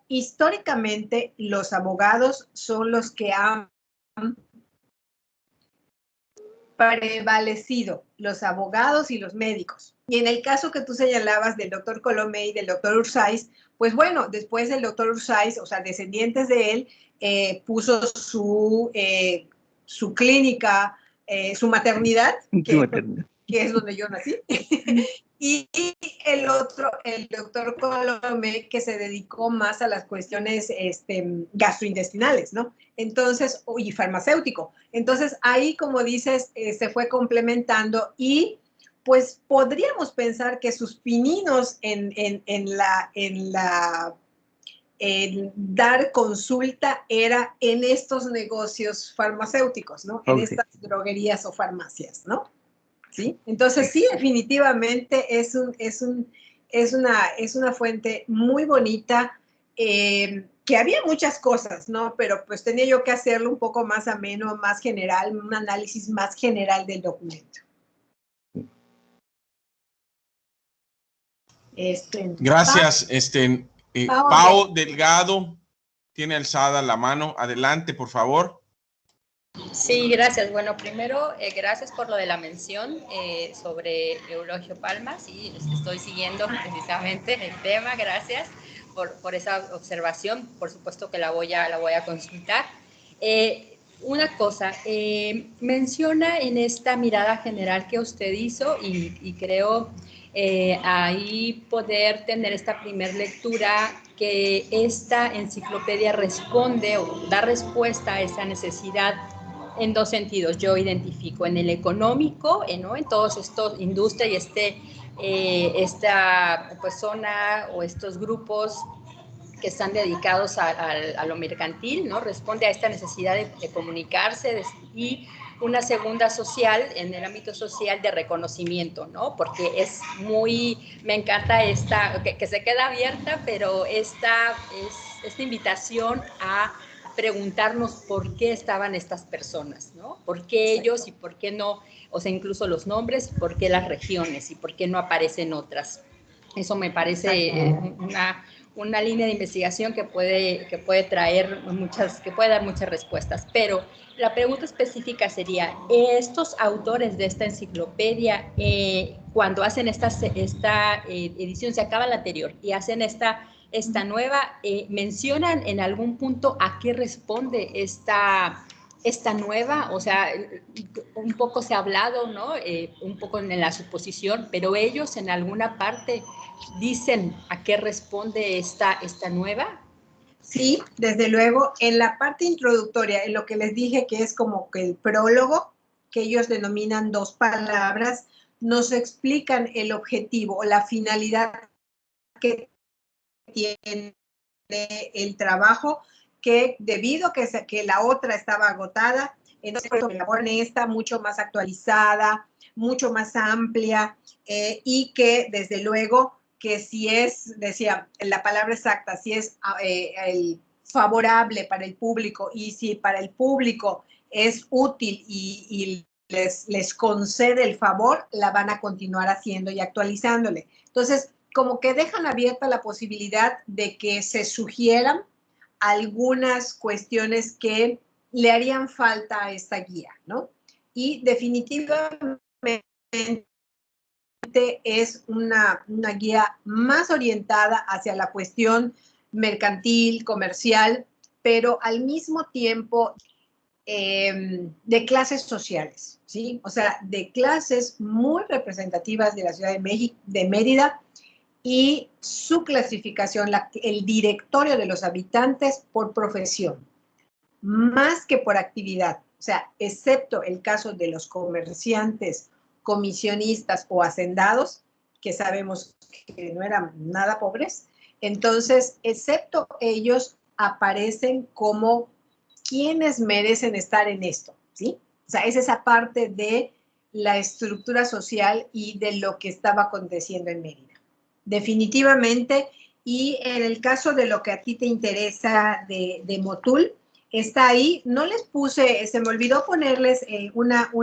Históricamente, los abogados son los que han prevalecido, los abogados y los médicos. Y en el caso que tú señalabas del doctor Colomé y del doctor Ursáiz, pues bueno, después el doctor Ursáiz, o sea, descendientes de él, puso su clínica, su maternidad, que es donde yo nací. Y el otro, el doctor Colomé, que se dedicó más a las cuestiones gastrointestinales, ¿no? Entonces, y farmacéutico. Entonces, ahí, como dices, se fue complementando y pues podríamos pensar que sus pininos en dar consulta era en estos negocios farmacéuticos, ¿no? En estas droguerías o farmacias, ¿no? ¿Sí? Entonces, sí, definitivamente es una fuente muy bonita, que había muchas cosas, ¿no? Pero pues tenía yo que hacerlo un poco más ameno, más general, un análisis más general del documento. Gracias. Pau Delgado tiene alzada la mano. Adelante, por favor. Sí, gracias. Bueno, primero, gracias por lo de la mención sobre Eulogio Palma. Sí, estoy siguiendo precisamente el tema. Gracias por esa observación. Por supuesto que la voy a consultar. Una cosa, menciona en esta mirada general que usted hizo y creo ahí poder tener esta primer lectura que esta enciclopedia responde o da respuesta a esa necesidad en dos sentidos. Yo identifico en el económico, ¿no? En todos estos industria y esta pues, zona o estos grupos que están dedicados a lo mercantil, ¿no? Responde a esta necesidad de comunicarse y una segunda social, en el ámbito social de reconocimiento, ¿no? Porque es me encanta que se queda abierta, pero esta invitación a preguntarnos por qué estaban estas personas, ¿no? ¿Por qué ellos y por qué no? O sea, incluso los nombres, por qué las regiones y por qué no aparecen otras. Eso me parece una línea de investigación que puede traer que puede dar muchas respuestas. Pero la pregunta específica sería, estos autores de esta enciclopedia, cuando hacen esta edición, se acaba la anterior y hacen esta nueva, mencionan en algún punto a qué responde esta nueva, o sea, un poco se ha hablado, ¿no? Un poco en la suposición, pero ellos en alguna parte dicen a qué responde esta nueva. Sí, desde luego. En la parte introductoria, en lo que les dije que es como que el prólogo, que ellos denominan 2 palabras, nos explican el objetivo o la finalidad que tiene el trabajo, que debido a que la otra estaba agotada, entonces elaboran esta mucho más actualizada, mucho más amplia, y que desde luego que si es, decía la palabra exacta, si es favorable para el público y si para el público es útil y les concede el favor, la van a continuar haciendo y actualizándole. Entonces, como que dejan abierta la posibilidad de que se sugieran algunas cuestiones que le harían falta a esta guía, ¿no? Y definitivamente es una guía más orientada hacia la cuestión mercantil, comercial, pero al mismo tiempo de clases sociales, ¿sí? O sea, de clases muy representativas de la ciudad de Mérida, y su clasificación, el directorio de los habitantes por profesión, más que por actividad. O sea, excepto el caso de los comerciantes, comisionistas o hacendados, que sabemos que no eran nada pobres, entonces, excepto ellos, aparecen como quienes merecen estar en esto, ¿sí? O sea, es esa parte de la estructura social y de lo que estaba aconteciendo en Mérida. Definitivamente, y en el caso de lo que a ti te interesa de Motul, está ahí. No les puse, se me olvidó ponerles una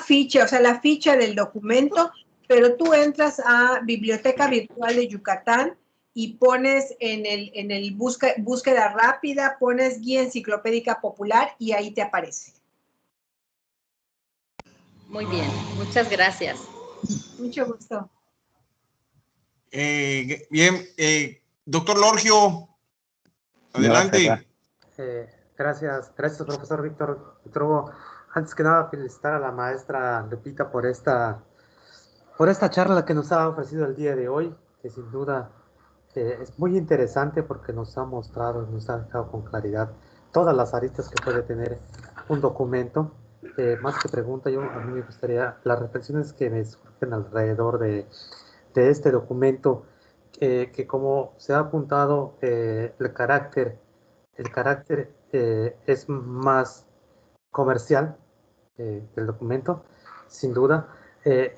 ficha, o sea, la ficha del documento, pero tú entras a Biblioteca Virtual de Yucatán y pones en el búsqueda rápida, pones Guía Enciclopédica Popular y ahí te aparece. Muy bien, muchas gracias. Mucho gusto. Bien, doctor Lorgio, adelante. Gracias, profesor Víctor Hugo. Antes que nada, felicitar a la maestra Lupita por esta charla que nos ha ofrecido el día de hoy, que sin duda es muy interesante porque nos ha mostrado, nos ha dejado con claridad todas las aristas que puede tener un documento. Más que pregunta, a mí me gustaría las reflexiones que me surgen alrededor de este documento, que como se ha apuntado, el carácter es más comercial del documento, sin duda.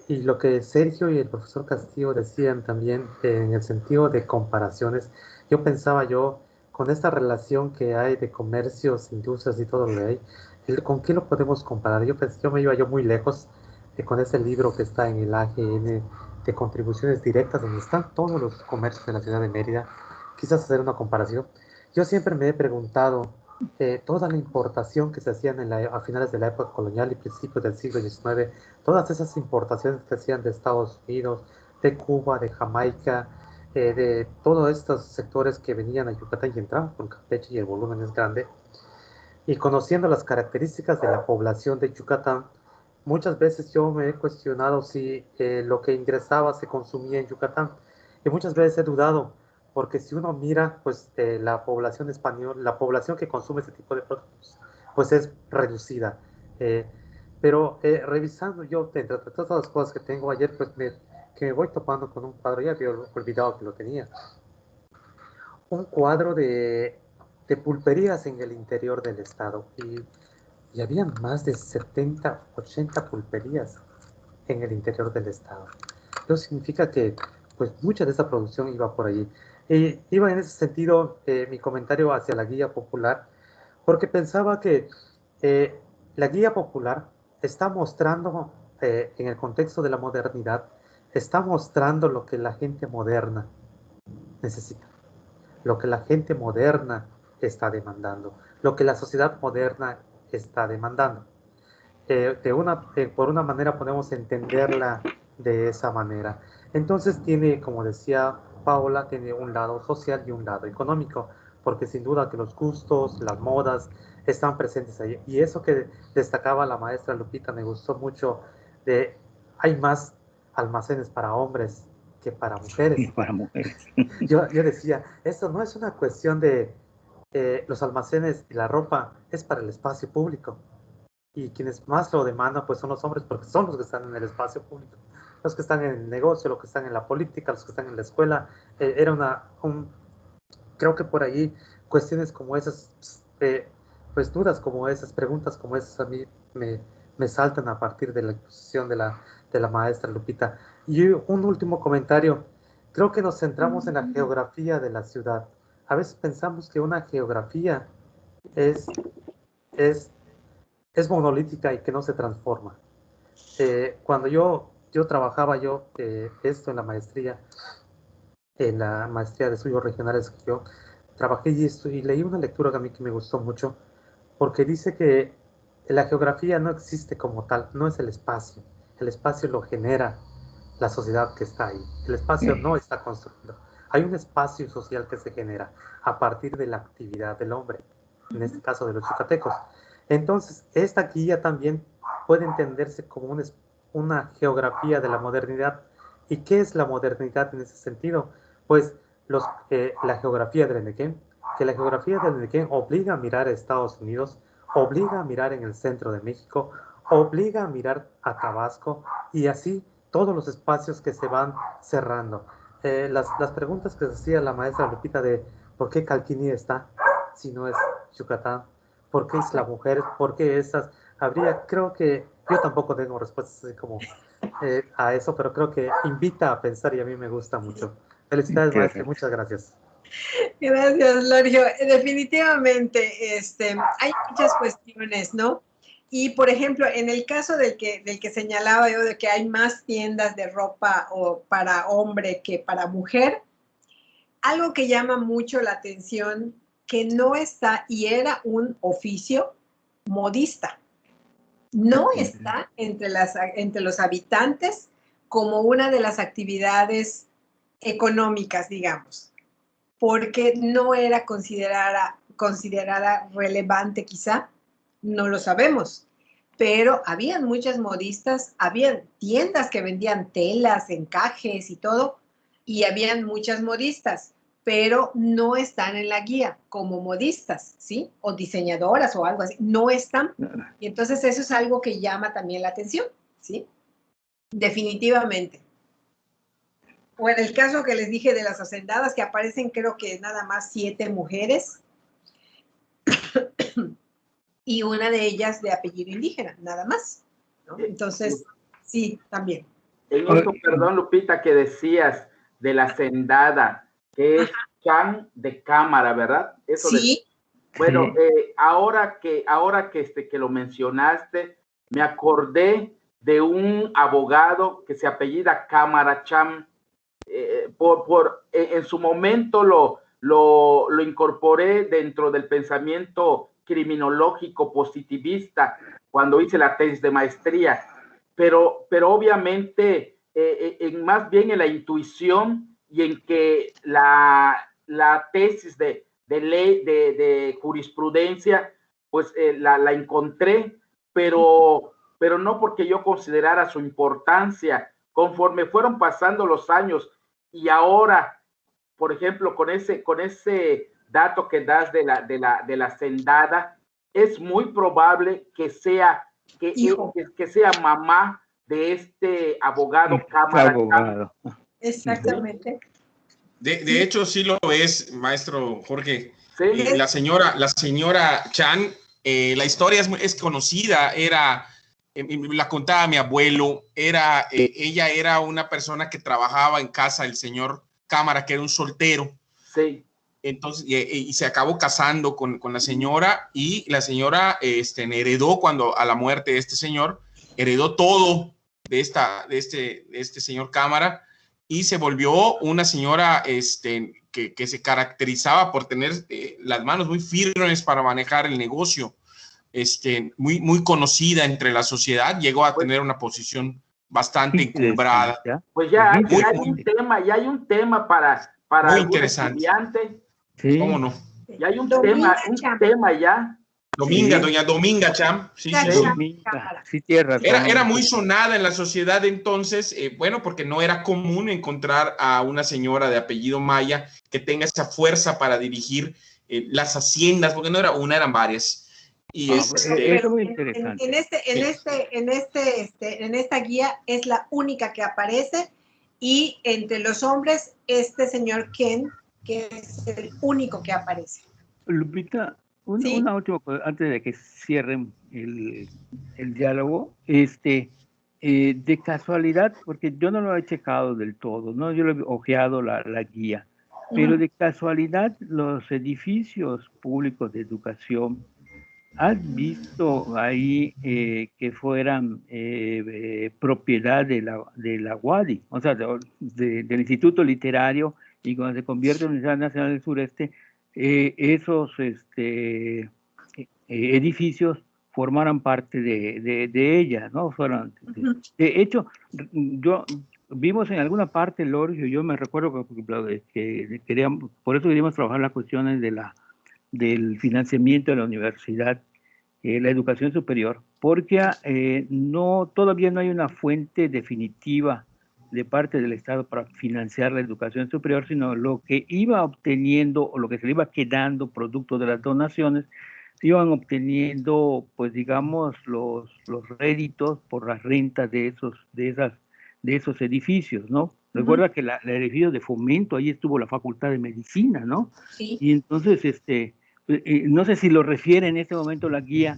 Y lo que Sergio y el profesor Castillo decían también, en el sentido de comparaciones, pensaba con esta relación que hay de comercios, industrias y todo lo que hay, ¿con qué lo podemos comparar? Yo me iba muy lejos con ese libro que está en el AGN de contribuciones directas, donde están todos los comercios de la ciudad de Mérida. Quizás hacer una comparación. Yo siempre me he preguntado, toda la importación que se hacían a finales de la época colonial y principios del siglo XIX, todas esas importaciones que se hacían de Estados Unidos, de Cuba, de Jamaica, de todos estos sectores que venían a Yucatán y entraban por Campeche, y el volumen es grande, y conociendo las características de la población de Yucatán, muchas veces yo me he cuestionado si lo que ingresaba se consumía en Yucatán, y muchas veces he dudado, porque si uno mira, pues la población española, la población que consume este tipo de productos, pues es reducida. Pero revisando yo, entre todas las cosas que tengo ayer, pues que me voy topando con un cuadro, ya había olvidado que lo tenía, un cuadro de pulperías en el interior del estado, y había más de 70, 80 pulperías en el interior del estado. Eso significa que pues mucha de esa producción iba por allí. Iba en ese sentido mi comentario hacia la guía popular, porque pensaba que la guía popular está mostrando, en el contexto de la modernidad, está mostrando lo que la gente moderna necesita, lo que la gente moderna está demandando, lo que la sociedad moderna está demandando. Por una manera podemos entenderla de esa manera. Entonces tiene, como decía Paola, tiene un lado social y un lado económico, porque sin duda que los gustos, las modas están presentes ahí. Y eso que destacaba la maestra Lupita me gustó mucho, hay más almacenes para hombres que para mujeres. Y para mujeres. Yo decía, esto no es una cuestión de los almacenes y la ropa, es para el espacio público. Y quienes más lo demandan pues son los hombres, porque son los que están en el espacio público, los que están en el negocio, los que están en la política, los que están en la escuela. Creo que por ahí cuestiones como esas, pues dudas como esas, preguntas como esas a mí me saltan a partir de la exposición de la maestra Lupita. Y un último comentario, creo que nos centramos en la geografía de la ciudad. A veces pensamos que una geografía es monolítica y que no se transforma. Cuando yo trabajaba esto en la maestría de estudios regionales, que yo trabajé y leí una lectura que a mí que me gustó mucho, porque dice que la geografía no existe como tal, no es el espacio lo genera la sociedad que está ahí, el espacio no está construido, hay un espacio social que se genera a partir de la actividad del hombre, en este caso de los yucatecos. Entonces, esta guía también puede entenderse como una geografía de la modernidad. ¿Y qué es la modernidad en ese sentido? Pues la geografía del Enequén, que la geografía del Enequén obliga a mirar a Estados Unidos, obliga a mirar en el centro de México, obliga a mirar a Tabasco, y así todos los espacios que se van cerrando. Las preguntas que decía la maestra Lupita de ¿por qué Calquini está si no es Yucatán? ¿Por qué es la mujer? ¿Por qué esas? Creo que yo tampoco tengo respuestas así como a eso, pero creo que invita a pensar y a mí me gusta mucho. Felicidades, maestra, muchas gracias. Gracias, Lorio. Definitivamente, hay muchas cuestiones, ¿no? Y, por ejemplo, en el caso del que señalaba yo, de que hay más tiendas de ropa para hombre que para mujer, algo que llama mucho la atención, que no está, y era un oficio modista, no está entre los habitantes como una de las actividades económicas, digamos, porque no era considerada relevante quizá, no lo sabemos, pero habían muchas modistas, habían tiendas que vendían telas, encajes y todo, y habían muchas modistas, pero no están en la guía como modistas, ¿sí? O diseñadoras o algo así, no están. Y entonces eso es algo que llama también la atención, ¿sí? Definitivamente. O en el caso que les dije de las hacendadas, que aparecen creo que nada más 7 mujeres y una de ellas de apellido indígena, nada más, ¿no? Entonces, sí, también. En eso, perdón, Lupita, que decías de la hacendada, que es Chan de Cámara, ¿verdad? Eso sí. Bueno, ahora que lo mencionaste, me acordé de un abogado que se apellida Cámara Chan. En su momento lo incorporé dentro del pensamiento criminológico positivista cuando hice la tesis de maestría, pero obviamente más bien en la intuición y en que la tesis de ley de jurisprudencia pues la encontré, pero no porque yo considerara su importancia. Conforme fueron pasando los años y ahora, por ejemplo, con ese dato que das de la hacendada, es muy probable que sea mamá de este abogado Cámara. Exactamente. De hecho, sí lo es, maestro Jorge. ¿Sí? La señora Chan, la historia es conocida, la contaba mi abuelo, ella era una persona que trabajaba en casa del señor Cámara, que era un soltero. Sí. Entonces, y se acabó casando con la señora, y la señora heredó, cuando a la muerte de este señor, heredó todo de este señor Cámara, y se volvió una señora que se caracterizaba por tener las manos muy firmes para manejar el negocio. Muy, muy conocida entre la sociedad, llegó a tener una posición bastante encumbrada. Pues ya hay un tema para muy interesante. Estudiante. Sí. ¿Cómo no? Ya hay un tema ya. Dominga, Sí. doña Dominga Cham. Sí, Ya, sí, ya. sí. Dominga, sí, tierra. Era muy sonada en la sociedad entonces, bueno, porque no era común encontrar a una señora de apellido Maya que tenga esa fuerza para dirigir las haciendas, porque no era una, eran varias. Y Sí, eso es muy interesante. en esta guía es la única que aparece, y entre los hombres, este señor Ken, que es el único que aparece. Lupita, Sí. una última cosa, antes de que cierren el diálogo, de casualidad, porque yo no lo he checado del todo, ¿no? Yo lo he ojeado la guía, pero de casualidad los edificios públicos de educación, ¿has visto ahí que fueran propiedad de la UADY, o sea, del Instituto Literario, y cuando se convierte en Universidad Nacional del Sureste, esos edificios formaran parte de ella, ¿no? De hecho, vimos en alguna parte, Lorio, yo me recuerdo que, por ejemplo, por eso queríamos trabajar las cuestiones del financiamiento de la universidad, la educación superior, porque todavía no hay una fuente definitiva de parte del Estado para financiar la educación superior, sino lo que iba obteniendo o lo que se le iba quedando producto de las donaciones, se iban obteniendo, pues digamos, los réditos por las rentas de esos edificios, ¿no? Recuerda que el edificio de Fomento, ahí estuvo la Facultad de Medicina, ¿no? Sí. Y entonces, no sé si lo refiere en este momento la guía,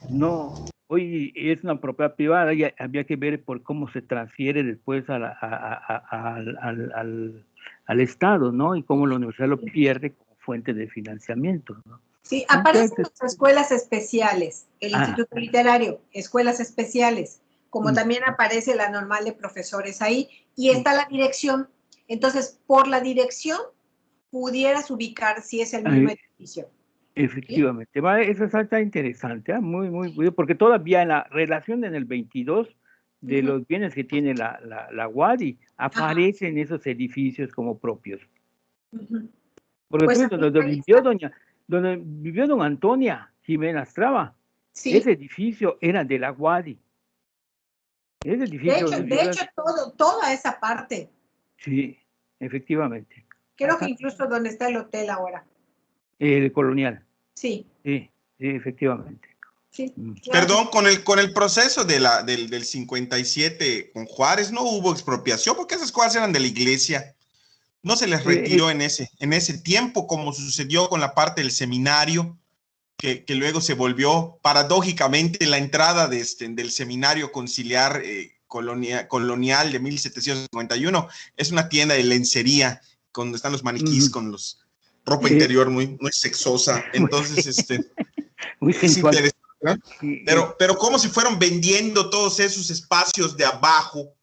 no, hoy es una propiedad privada, y había que ver por cómo se transfiere después al Estado, ¿no? Y cómo la universidad lo pierde como fuente de financiamiento, ¿no? Sí, aparecen las escuelas especiales, el Instituto Literario, escuelas especiales, como también aparece la normal de profesores ahí, y está la dirección. Entonces, por la dirección pudieras ubicar si es el mismo edificio. Efectivamente, eso está interesante, muy, porque todavía en la relación en el 22 de los bienes que tiene la UADY, aparecen esos edificios como propios. Porque Pues donde vivió don Antonia Jiménez Traba, sí. Ese edificio era de la UADY. Ese edificio, de hecho toda esa parte. Sí, efectivamente. Creo que incluso donde está el hotel ahora. El Colonial. Sí. Sí, efectivamente. Sí, claro. Perdón, con el proceso del 57 con Juárez no hubo expropiación, porque esas cosas eran de la iglesia. No se les retiró en ese tiempo, como sucedió con la parte del seminario, que luego se volvió paradójicamente la entrada del seminario conciliar colonial de 1751. Es una tienda de lencería, donde están los maniquís con los ropa interior muy sexosa. Entonces, muy es interesante, ¿no? Pero cómo se fueron vendiendo todos esos espacios de abajo.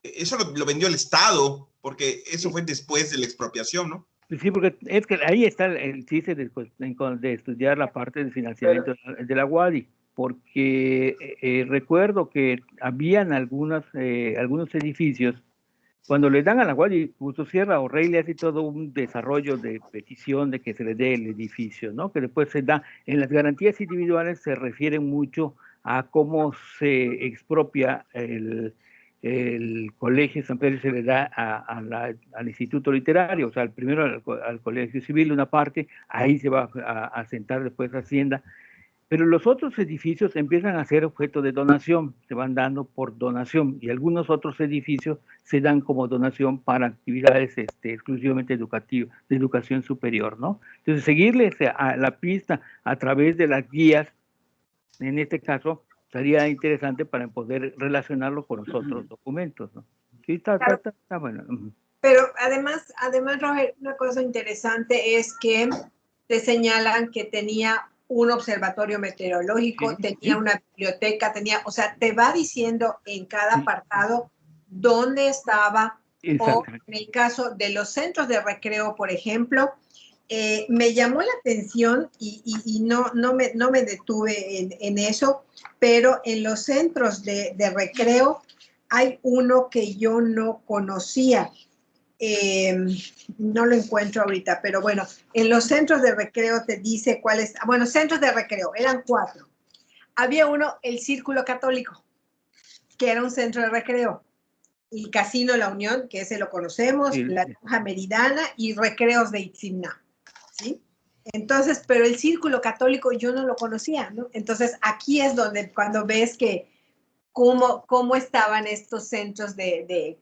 Eso lo vendió el Estado, porque eso fue después de la expropiación, ¿no? Sí, porque es que ahí está el chiste de estudiar la parte del financiamiento de la UADY, porque recuerdo que habían algunos edificios, cuando le dan a la UADY, Justo Sierra o Rey le hace todo un desarrollo de petición de que se le dé el edificio, ¿no? Que después se da, en las garantías individuales se refieren mucho a cómo se expropia el colegio San Pedro, se le da al Instituto Literario, o sea, primero al Colegio Civil una parte, ahí se va a sentar después Hacienda, pero los otros edificios empiezan a ser objeto de donación, se van dando por donación, y algunos otros edificios se dan como donación para actividades exclusivamente educativas, de educación superior, ¿no? Entonces, seguirles a la pista a través de las guías, en este caso, sería interesante para poder relacionarlo con los otros documentos, ¿no? Sí, está bueno. Pero además, Roger, una cosa interesante es que te señalan que tenía un observatorio meteorológico, tenía una biblioteca, o sea, te va diciendo en cada apartado dónde estaba, o en el caso de los centros de recreo, por ejemplo, me llamó la atención y no me detuve en eso, pero en los centros de recreo hay uno que yo no conocía. no lo encuentro ahorita, pero bueno, en los centros de recreo te dice cuáles, bueno, centros de recreo, eran 4. Había uno, el Círculo Católico, que era un centro de recreo. El Casino La Unión, que ese lo conocemos, Sí. la Lonja Meridana y Recreos de Itzimná, ¿sí? Entonces, pero el Círculo Católico yo no lo conocía, ¿no? Entonces, aquí es donde cuando ves que cómo estaban estos centros de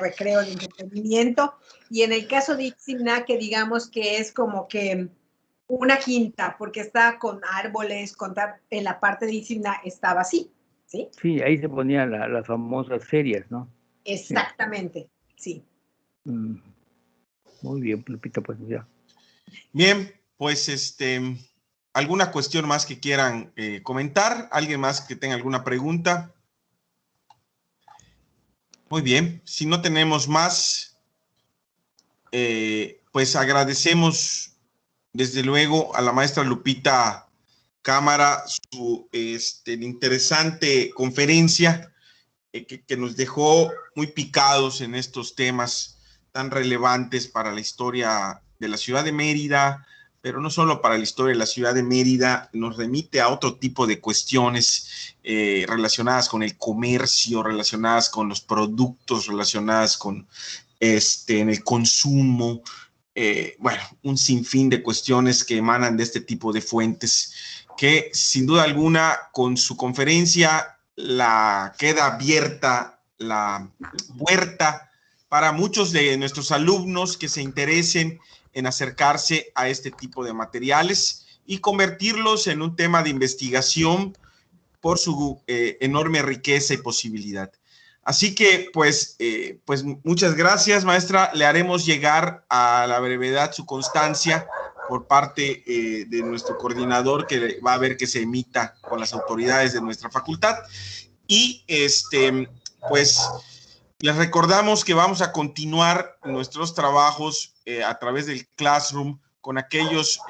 recreo, de entretenimiento, y en el caso de Itzimná, que digamos que es como que una quinta, porque está con árboles, en la parte de Itzimná estaba así, ¿sí? Sí, ahí se ponían las famosas ferias, ¿no? Exactamente, sí. Muy bien, Lupita, pues ya. Bien, pues ¿alguna cuestión más que quieran comentar? ¿Alguien más que tenga alguna pregunta? Muy bien, si no tenemos más, pues agradecemos desde luego a la maestra Lupita Cámara su interesante conferencia que nos dejó muy picados en estos temas tan relevantes para la historia de la ciudad de Mérida, pero no solo para la historia de la ciudad de Mérida, nos remite a otro tipo de cuestiones relacionadas con el comercio, relacionadas con los productos, relacionadas con en el consumo, bueno, un sinfín de cuestiones que emanan de este tipo de fuentes, que sin duda alguna con su conferencia queda abierta la puerta para muchos de nuestros alumnos que se interesen en acercarse a este tipo de materiales y convertirlos en un tema de investigación por su enorme riqueza y posibilidad. Así que, pues muchas gracias, maestra. Le haremos llegar a la brevedad su constancia por parte de nuestro coordinador, que va a ver que se emita con las autoridades de nuestra facultad. Y, pues, les recordamos que vamos a continuar nuestros trabajos a través del Classroom con aquellos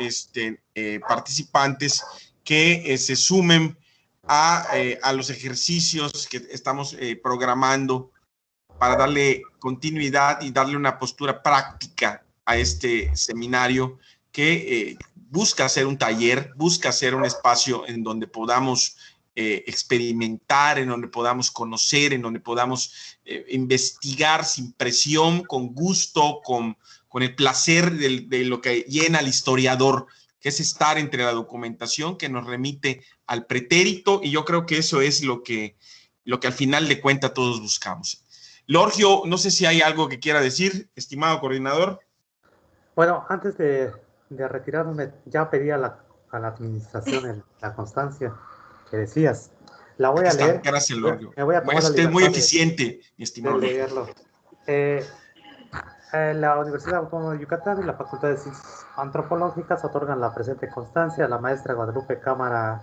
participantes que se sumen a los ejercicios que estamos programando para darle continuidad y darle una postura práctica a este seminario que busca ser un taller, busca ser un espacio en donde podamos experimentar, en donde podamos conocer, en donde podamos investigar sin presión, con gusto, con el placer de lo que llena al historiador, que es estar entre la documentación que nos remite al pretérito, y yo creo que eso es lo que al final de cuentas todos buscamos. Lorgio, no sé si hay algo que quiera decir, estimado coordinador. Bueno, antes de retirarme, ya pedí a la administración la constancia que decías. La voy a leer. Gracias, Lorgio. Me voy a tomar la Usted libertad es muy eficiente, mi estimado. De leerlo. La Universidad Autónoma de Yucatán y la Facultad de Ciencias Antropológicas otorgan la presente constancia a la maestra Guadalupe Cámara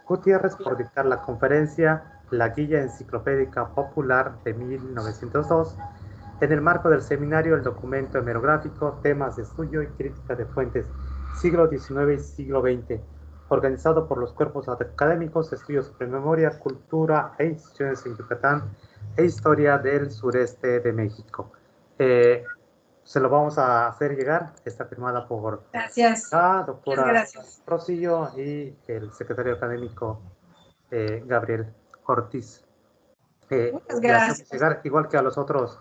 Gutiérrez por dictar la conferencia La Guía Enciclopédica Popular de 1902 en el marco del seminario El Documento Hemerográfico, Temas de Estudio y Crítica de Fuentes, siglo XIX y siglo XX, organizado por los cuerpos académicos, Estudios sobre Memoria, Cultura e Instituciones en Yucatán e Historia del Sureste de México. Se lo vamos a hacer llegar, está firmada por la doctora Rosillo y el secretario académico Gabriel Ortiz. Muchas gracias. Llegar, igual que a los otros,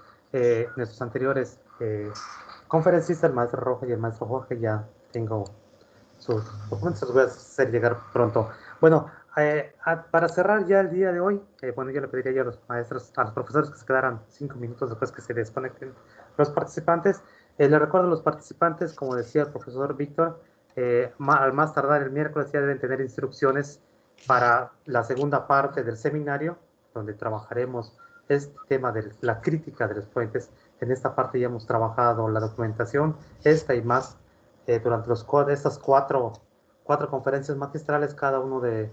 nuestros anteriores conferencistas, el maestro Roja y el maestro Jorge, ya tengo sus documentos, los voy a hacer llegar pronto. Bueno, para cerrar ya el día de hoy, bueno, yo le pediría ya a los maestros, a los profesores que se quedaran 5 minutos después que se desconecten los participantes. Les recuerdo a los participantes, como decía el profesor Víctor, al más tardar el miércoles ya deben tener instrucciones para la segunda parte del seminario, donde trabajaremos este tema de la crítica de los puentes. En esta parte ya hemos trabajado la documentación, esta y más, durante estas cuatro conferencias magistrales. Cada uno de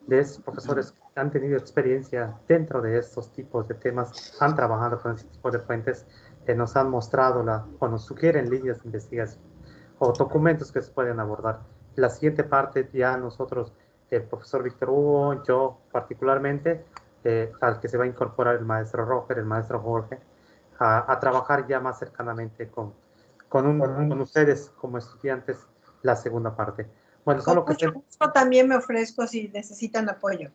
esos profesores que han tenido experiencia dentro de estos tipos de temas, han trabajado con este tipo de fuentes, nos han mostrado o nos sugieren líneas de investigación o documentos que se pueden abordar. La siguiente parte ya nosotros, el profesor Víctor Hugo, yo particularmente, al que se va a incorporar el maestro Roger, el maestro Jorge, a trabajar ya más cercanamente con ustedes como estudiantes la segunda parte. Bueno, solo que también me ofrezco si necesitan apoyo.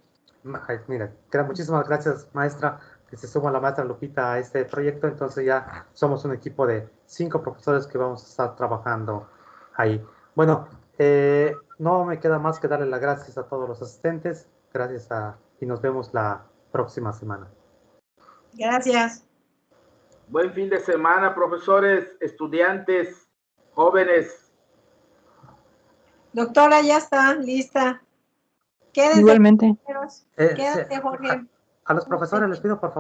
Mira, muchísimas gracias, maestra, que se suma la maestra Lupita a este proyecto. Entonces ya somos un equipo de 5 profesores que vamos a estar trabajando ahí. Bueno, no me queda más que darle las gracias a todos los asistentes. Gracias y nos vemos la próxima semana. Gracias. Buen fin de semana, profesores, estudiantes, jóvenes. Doctora, ya está, lista. Quédense. Igualmente. Quédate, Jorge. A los profesores les pido, por favor.